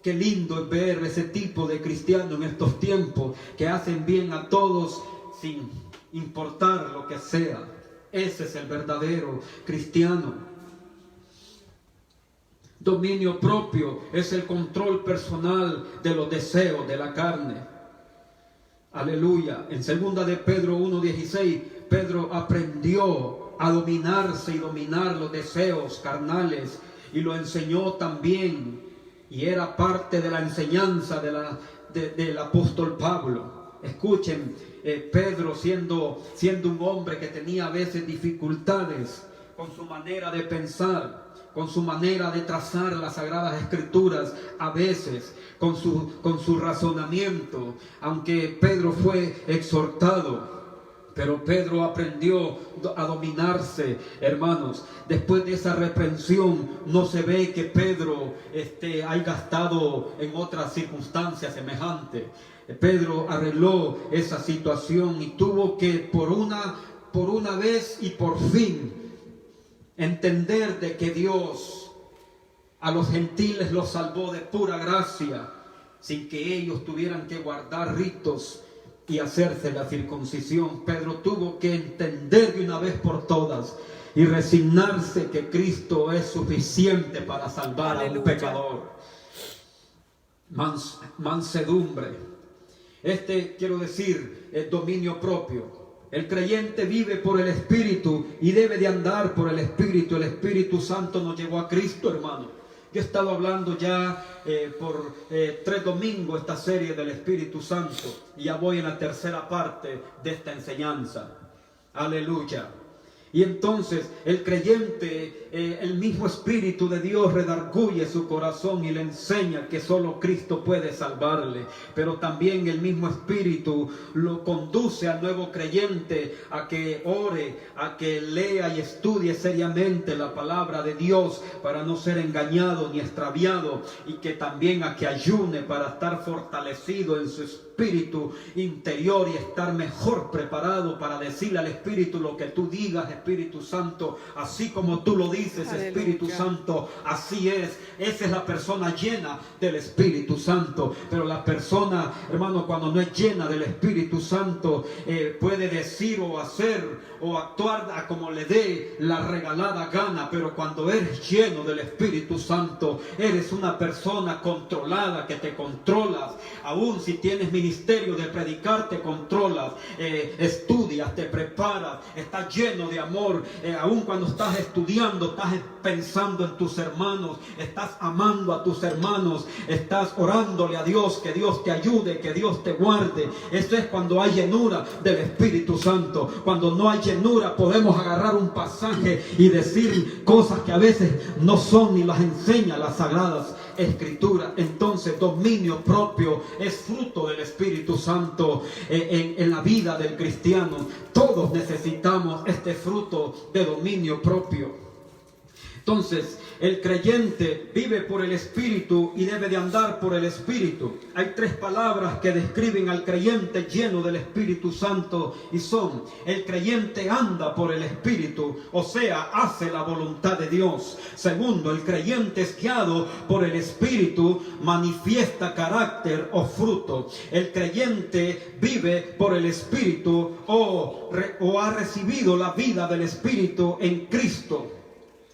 Speaker 2: Qué lindo es ver ese tipo de cristianos en estos tiempos, que hacen bien a todos sin importar lo que sea. Ese es el verdadero cristiano. Dominio propio es el control personal de los deseos de la carne. Aleluya. En 2 de Pedro 1:16, Pedro aprendió a dominarse y dominar los deseos carnales, y lo enseñó también, y era parte de la enseñanza del apóstol Pablo. Escuchen, Pedro siendo un hombre que tenía a veces dificultades con su manera de pensar, con su manera de trazar las Sagradas Escrituras, a veces con su razonamiento, aunque Pedro fue exhortado. Pero Pedro aprendió a dominarse, hermanos. Después de esa reprensión, no se ve que Pedro haya estado en otras circunstancias semejantes. Pedro arregló esa situación y tuvo que por una vez y por fin entender de que Dios a los gentiles los salvó de pura gracia, sin que ellos tuvieran que guardar ritos y hacerse la circuncisión. Pedro tuvo que entender de una vez por todas y resignarse que Cristo es suficiente para salvar a un pecador. Mansedumbre. Quiero decir, el dominio propio. El creyente vive por el Espíritu y debe de andar por el Espíritu. El Espíritu Santo nos llevó a Cristo, hermano. Yo he estado hablando ya por 3 domingos esta serie del Espíritu Santo, y ya voy en la tercera parte de esta enseñanza. Aleluya. Y entonces el creyente, el mismo Espíritu de Dios redarguye su corazón y le enseña que solo Cristo puede salvarle. Pero también el mismo Espíritu lo conduce al nuevo creyente a que ore, a que lea y estudie seriamente la palabra de Dios para no ser engañado ni extraviado, y que también a que ayune para estar fortalecido en su espíritu interior y estar mejor preparado para decirle al Espíritu lo que tú digas, Espíritu Santo, así como tú lo dices. Aleluya. Espíritu Santo, así es. Esa es la persona llena del Espíritu Santo. Pero la persona, hermano, cuando no es llena del Espíritu Santo, puede decir o hacer o actuar a como le dé la regalada gana. Pero cuando eres lleno del Espíritu Santo, eres una persona controlada, que te controlas. Aún si tienes ministerio de predicar, te controlas, estudias, te preparas, estás lleno de amor. Aún cuando estás estudiando, estás pensando en tus hermanos, estás amando a tus hermanos, estás orándole a Dios, que Dios te ayude, que Dios te guarde. Eso es cuando hay llenura del Espíritu Santo. Cuando no hay llenura, podemos agarrar un pasaje y decir cosas que a veces no son ni las enseña las Sagradas Escrituras. Entonces, dominio propio es fruto del Espíritu Santo en la vida del cristiano. Todos necesitamos este fruto de dominio propio. Entonces, el creyente vive por el Espíritu y debe de andar por el Espíritu. Hay 3 palabras que describen al creyente lleno del Espíritu Santo, y son: el creyente anda por el Espíritu, o sea, hace la voluntad de Dios. Segundo, el creyente es guiado por el Espíritu, manifiesta carácter o fruto. El creyente vive por el Espíritu o ha recibido la vida del Espíritu en Cristo.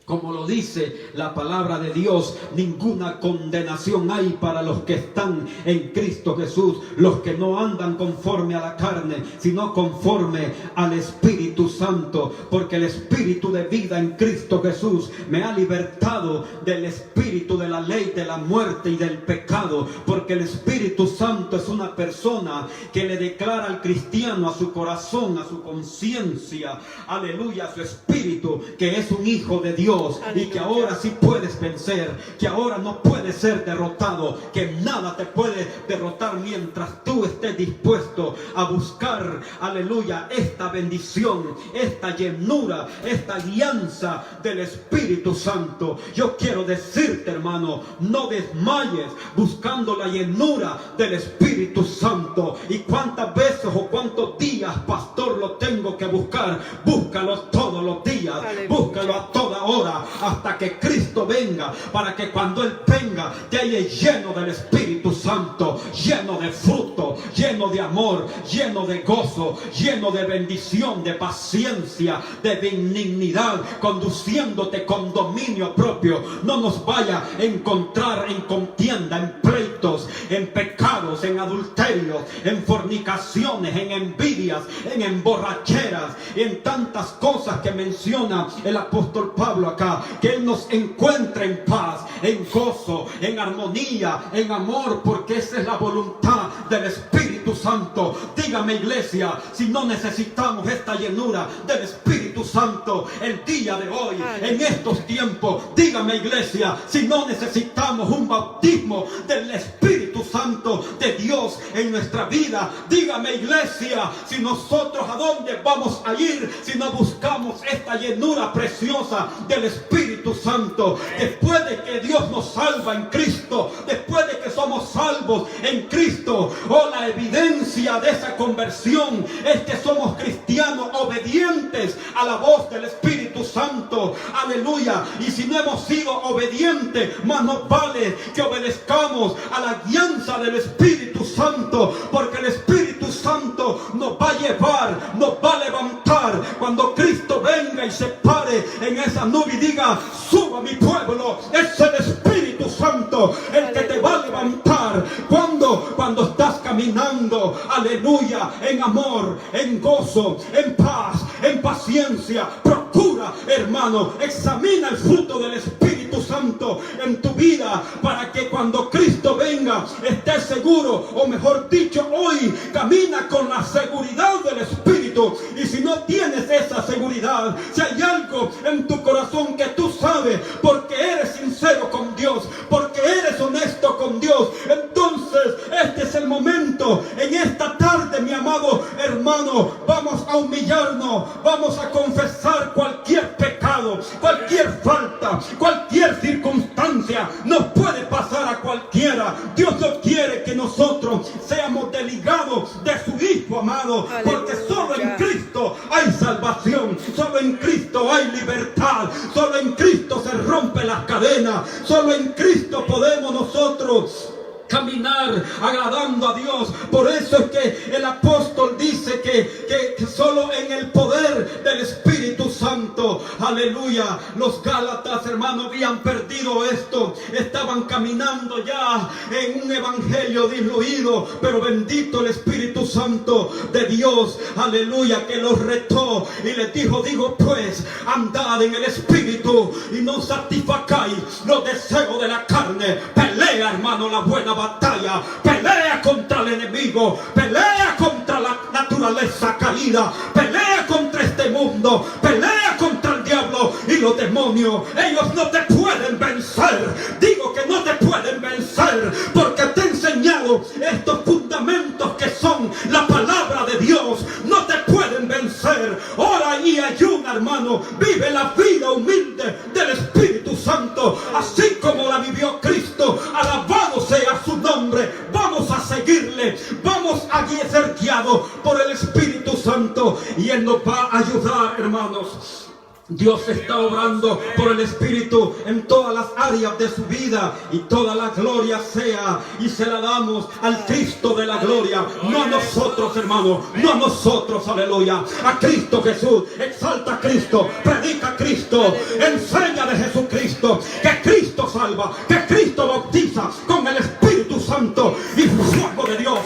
Speaker 2: Como lo dice la palabra de Dios, ninguna condenación hay para los que están en Cristo Jesús, los que no andan conforme a la carne, sino conforme al Espíritu Santo, porque el Espíritu de vida en Cristo Jesús me ha libertado del espíritu de la ley, de la muerte y del pecado, porque el Espíritu Santo es una persona que le declara al cristiano, a su corazón, a su conciencia, aleluya, a su espíritu, que es un hijo de Dios, Dios y que ahora sí puedes vencer, que ahora no puedes ser derrotado, que nada te puede derrotar mientras tú estés dispuesto a buscar, aleluya, esta bendición, esta llenura, esta alianza del Espíritu Santo. Yo quiero decirte, hermano, no desmayes buscando la llenura del Espíritu Santo. ¿Y cuántas veces o cuántos días, pastor, lo tengo que buscar? Búscalo todos los días, búscalo a toda hora, hasta que Cristo venga, para que cuando Él venga te haya lleno del Espíritu Santo, lleno de fruto, lleno de amor, lleno de gozo, lleno de bendición, de paciencia, de benignidad, conduciéndote con dominio propio. No nos vaya a encontrar en contienda, en pleitos, en pecados, en adulterios, en fornicaciones, en envidias, en emborracheras, en tantas cosas que menciona el apóstol Pablo acá. Que Él nos encuentre en paz, en gozo, en armonía, en amor, porque esa es la voluntad del Espíritu Santo. Dígame, iglesia, si no necesitamos esta llenura del Espíritu Santo el día de hoy, en estos tiempos. Dígame, iglesia, si no necesitamos un bautismo del Espíritu Santo de Dios en nuestra vida. Dígame, iglesia, si nosotros a dónde vamos a ir si no buscamos esta llenura preciosa del Espíritu Santo. Después de que Dios nos salva en Cristo, después de que somos salvos en Cristo, la evidencia de esa conversión es que somos cristianos obedientes a la voz del Espíritu Santo. Aleluya. Y si no hemos sido obedientes, más nos vale que obedezcamos a la guianza del Espíritu Santo, porque el Espíritu Santo nos va a llevar, nos va a levantar cuando Cristo venga y se pare en esa nube y diga: suba mi pueblo. Es el Espíritu Santo el que te va a levantar cuando estás caminando, aleluya, en amor, en gozo, en paz, en paciencia. Procura, hermano, examina el fruto del Espíritu Santo en tu vida, para que cuando Cristo venga estés seguro, o mejor dicho, hoy camina con la seguridad del Espíritu. Y si no tienes esa seguridad, si hay algo en tu corazón que tú sabes, porque eres sincero con Dios, porque eres honesto con Dios, entonces este es el momento. En esta tarde, mi amado hermano, vamos a humillarnos, vamos a confesar cualquier pecado, cualquier falta, cualquier circunstancia. Nos puede pasar a cualquiera. Dios no quiere que nosotros seamos desligados de su Hijo amado, porque solo en Cristo hay salvación, solo en Cristo hay libertad, solo en Cristo se rompen las cadenas, solo en Cristo podemos nosotros caminar agradando a Dios. Por eso es que el apóstol dice que solo en el poder del Espíritu Santo, aleluya, los Gálatas, hermanos, habían perdido esto, estaban caminando ya en un evangelio diluido, pero bendito el Espíritu Santo de Dios, aleluya, que los retó y les dijo: digo pues, andad en el Espíritu y no satisfacáis los deseos de la carne. Pelea, hermano, la buena batalla, pelea contra el enemigo, pelea contra la naturaleza caída, pelea contra este mundo, pelea contra el diablo y los demonios. Ellos no te pueden vencer. Digo que no te pueden vencer, porque te he enseñado estos fundamentos que son la palabra de Dios. No te pueden vencer. Ora y ayuna, hermano, vive la vida humilde del Espíritu Santo, así como la vivió Cristo. Alabado sea su nombre. Vamos a seguirle, vamos a ser guiados por el Espíritu Santo, y Él nos va a ayudar, hermanos. Dios está obrando por el Espíritu en todas las áreas de su vida, y toda la gloria sea y se la damos al Cristo de la gloria, no a nosotros, hermano, no a nosotros, aleluya, a Cristo Jesús. Exalta a Cristo, predica a Cristo, enseña de Jesucristo, que Cristo salva, que Cristo bautiza con el Espíritu Santo y fuego de Dios.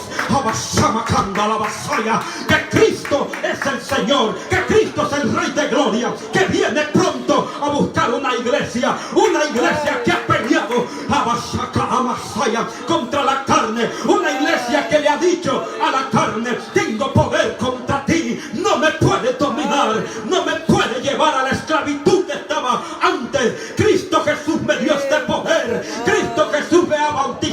Speaker 2: Que Cristo es el Señor, que Cristo es el Rey de gloria, que viene pronto a buscar una iglesia que ha peleado contra la carne, una iglesia que le ha dicho a la carne: tengo poder contra ti, no me puede dominar, no me puede llevar a la esclavitud que estaba antes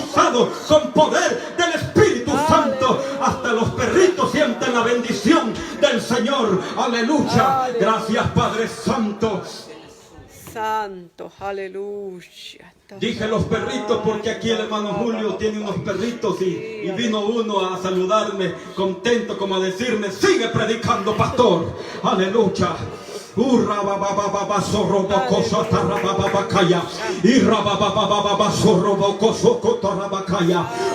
Speaker 2: bautizados con poder del Espíritu Santo. Hasta los perritos sienten la bendición del Señor. Aleluya. Gracias, Padre Santo.
Speaker 3: Santo, aleluya.
Speaker 2: Dije los perritos porque aquí el hermano Julio tiene unos perritos y vino uno a saludarme contento como a decirme: sigue predicando, pastor. Aleluya.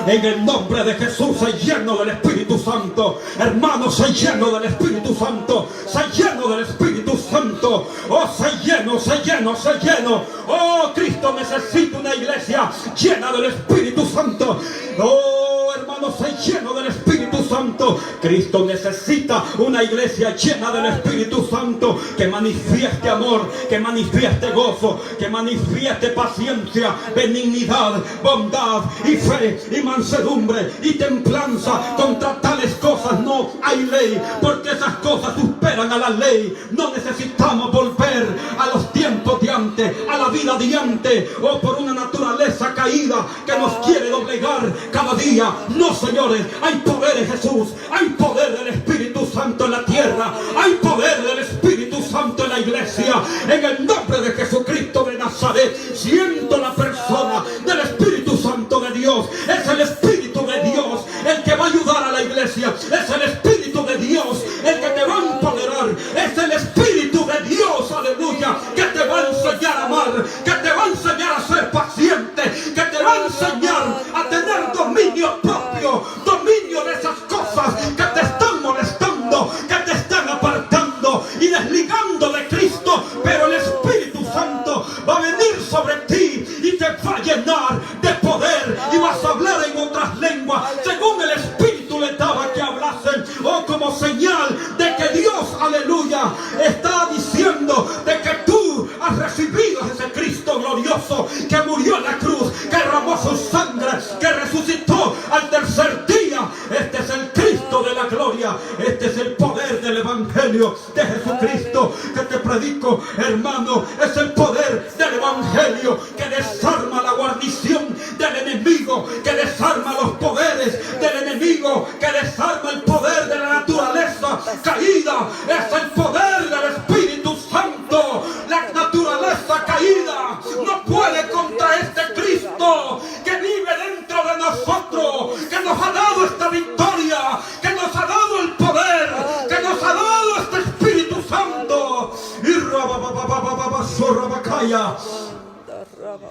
Speaker 2: En el nombre de Jesús, se lleno del Espíritu Santo. Hermanos, se lleno del Espíritu Santo. Se lleno del Espíritu Santo. Oh, se lleno, se lleno, se lleno. Oh, Cristo necesita una iglesia llena del Espíritu Santo. Oh, hermanos, se lleno del Espíritu Santo. Cristo necesita una iglesia llena del Espíritu Santo, que manifieste amor, que manifieste gozo, que manifieste paciencia, benignidad, bondad y fe y mansedumbre y templanza. Contra tales cosas no hay ley, porque esas cosas superan a la ley. No necesitamos volver a los tiempos de antes, a la vida de antes, o por una naturaleza caída que nos quiere doblegar cada día. No, señores, hay poder en Jesús, hay poder del Espíritu Santo en la tierra, hay poder del Espíritu Santo en la iglesia. En el nombre de Jesucristo de Nazaret, siento la persona del Espíritu Santo de Dios. Es el Espíritu de Dios el que va a ayudar a la iglesia. Es el Espíritu de Dios el que te va a empoderar. Es el Espíritu de Dios, aleluya, que te va a enseñar a amar, que te va a enseñar a ser paciente, que te va a enseñar a tener dominio propio, dominio de esas cosas que te están molestando, que te están apartando y desligando de Cristo. Pero el Espíritu Santo va a venir sobre ti y te va a llenar de poder, y vas a hablar en otras lenguas según el Espíritu le daba que hablasen. Oh, como señal de que Dios, aleluya, está diciendo de que tú has recibido a ese Cristo glorioso que murió en la cruz, que derramó su sangre, que resucitó al tercer día. Este es el Cristo de la gloria. Este es el poder del Evangelio de Jesucristo que te predico, hermano. Es el poder del Evangelio que desarma la guarnición del enemigo, que desarma los poderes del enemigo, que desarma el poder de la naturaleza caída. Es el poder del Espíritu Santo. La naturaleza caída no puede contra este Cristo que vive dentro de nosotros, que nos ha dado esta victoria, que nos ha dado el poder, que nos ha dado este Espíritu Santo. Y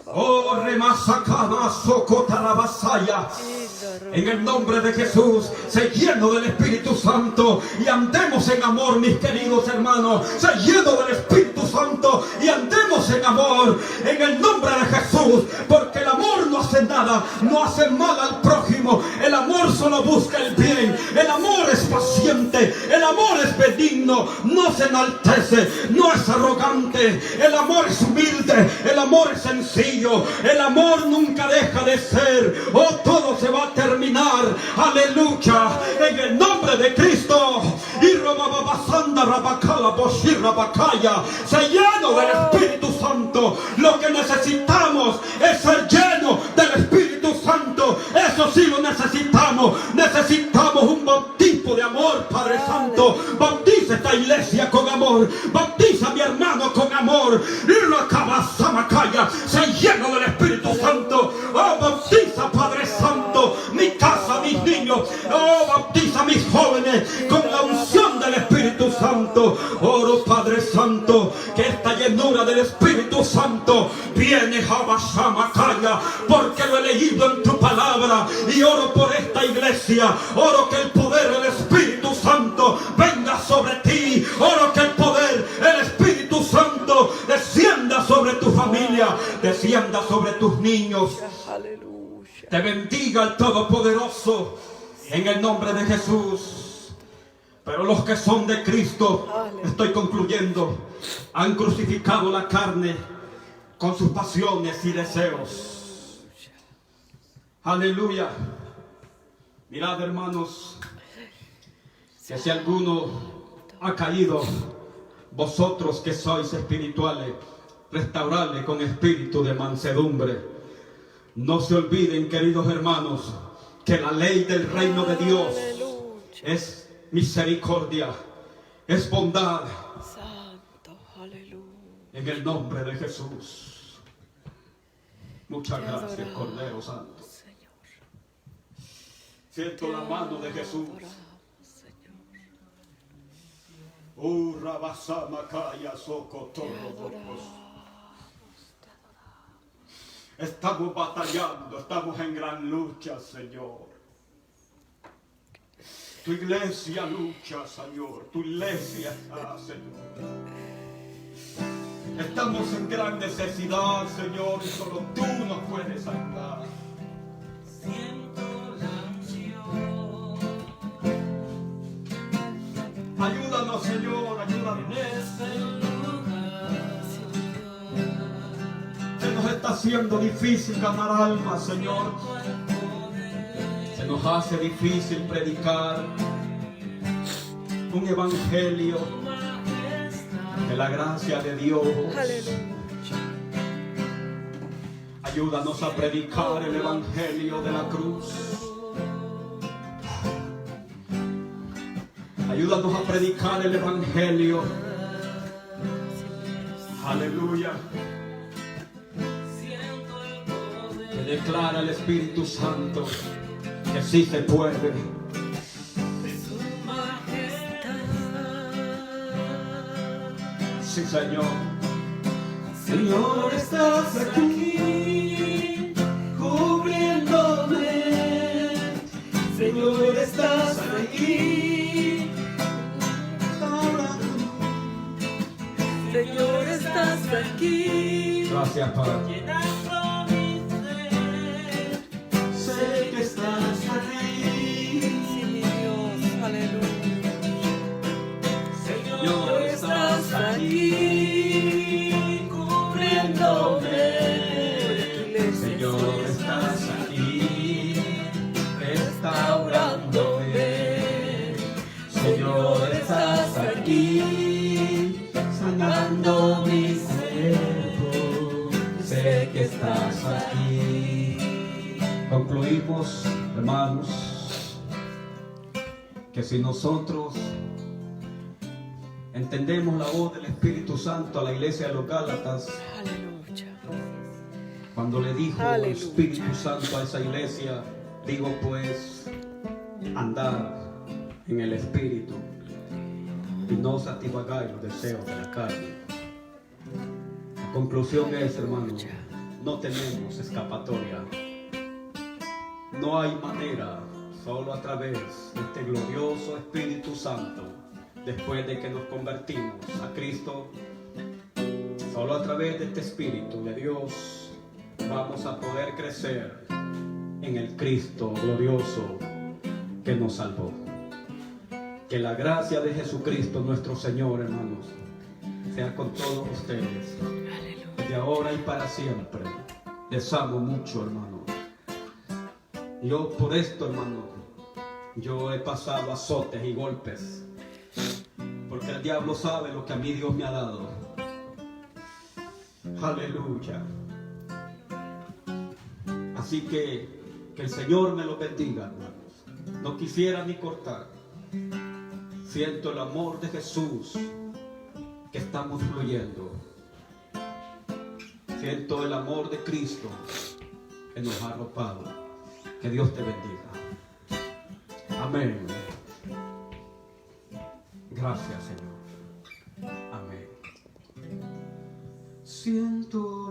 Speaker 2: oh, remasacada, socotarabasaya. En el nombre de Jesús, se lleno del Espíritu Santo y andemos en amor, mis queridos hermanos. Se lleno del Espíritu Santo y andemos en amor, en el nombre de Jesús, porque el amor no hace nada, no hace mal al prójimo. El amor solo busca el bien. El amor es paciente, el amor es benigno, no se enaltece, no es arrogante. El amor es humilde, el amor es sencillo, el amor nunca deja de ser. Oh, todo se va a terminar, aleluya, en el nombre de Cristo. Y se lleno del Espíritu Santo. Lo que necesitamos es ser lleno del Espíritu Santo. Eso sí lo necesitamos. Necesitamos un bautismo de amor, Padre Santo. Bautiza esta iglesia con amor, bautiza a mi hermano con amor. Y lo acabas, se lleno del Espíritu Santo. Oh, bautiza, Padre Santo, mi casa, mis niños. Oh, bautiza a mis jóvenes con la unción del Espíritu Santo. Oro, Padre Santo, que esta llenura del Espíritu Santo viene, Jabasamakaya, porque lo he leído en tu palabra. Y oro por esta iglesia. Oro que el poder del Espíritu Santo venga sobre ti. Oro que el poder, el Espíritu Santo descienda sobre tu familia, descienda sobre tus niños. Te bendiga el Todopoderoso en el nombre de Jesús. Pero los que son de Cristo, estoy concluyendo, han crucificado la carne con sus pasiones y deseos. Aleluya. Mirad, hermanos, que si alguno ha caído, vosotros que sois espirituales, restauradle con espíritu de mansedumbre. No se olviden, queridos hermanos, que la ley del reino de Dios es misericordia, es bondad.
Speaker 3: Santo, aleluya.
Speaker 2: En el nombre de Jesús. Muchas gracias, Cordero Santo.
Speaker 3: Señor.
Speaker 2: Siento la mano de Jesús.
Speaker 3: Señor.
Speaker 2: Rabasamakaya Socotorro. Estamos batallando, estamos en gran lucha, Señor. Tu iglesia lucha, Señor. Tu iglesia está, Señor. Estamos en gran necesidad, Señor, y solo tú nos puedes ayudar.
Speaker 5: Siento la unción
Speaker 2: Ayúdanos, Señor, ayúdanos.
Speaker 5: en este lugar.
Speaker 2: Se nos está haciendo difícil ganar almas, Señor. Se nos hace difícil predicar un evangelio de la gracia de Dios.
Speaker 3: Aleluya.
Speaker 2: Ayúdanos a predicar el evangelio de la cruz. Ayúdanos a predicar el evangelio. Aleluya. Que declara el Espíritu Santo que sí se puede. Sí, Señor.
Speaker 5: Señor, estás aquí, cubriéndome. Señor, estás aquí.
Speaker 3: Señor, estás aquí.
Speaker 2: Gracias, Padre.
Speaker 5: Llenando mi ser. Sé que estás aquí.
Speaker 3: Sí, mi Dios, aleluya.
Speaker 5: Señor, estás aquí, cubriéndome.
Speaker 2: Señor, estás aquí, restaurándome. Señor, estás aquí, sanando mi cuerpo. Sé que estás aquí. Concluimos, hermanos, que si nosotros entendemos la voz del Espíritu Santo a la iglesia de los Gálatas,
Speaker 3: Aleluya.
Speaker 2: cuando le dijo el
Speaker 3: Aleluya.
Speaker 2: Espíritu Santo a esa iglesia, digo pues, andar en el Espíritu y no satisfagáis los deseos de la carne. La conclusión es, hermano, no tenemos escapatoria. No hay manera, solo a través de este glorioso Espíritu Santo, después de que nos convertimos a Cristo, solo a través de este Espíritu de Dios vamos a poder crecer en el Cristo glorioso que nos salvó. Que la gracia de Jesucristo nuestro Señor, hermanos, sea con todos ustedes, de ahora y para siempre. Les amo mucho, hermanos. Yo por esto, hermano, yo he pasado azotes y golpes, porque el diablo sabe lo que a mí Dios me ha dado. Aleluya. Así que el Señor me lo bendiga, hermanos. No quisiera ni cortar. Siento el amor de Jesús que estamos fluyendo. Siento el amor de Cristo que nos ha arropado. Que Dios te bendiga. Amén. Gracias, Señor. Amén. Siento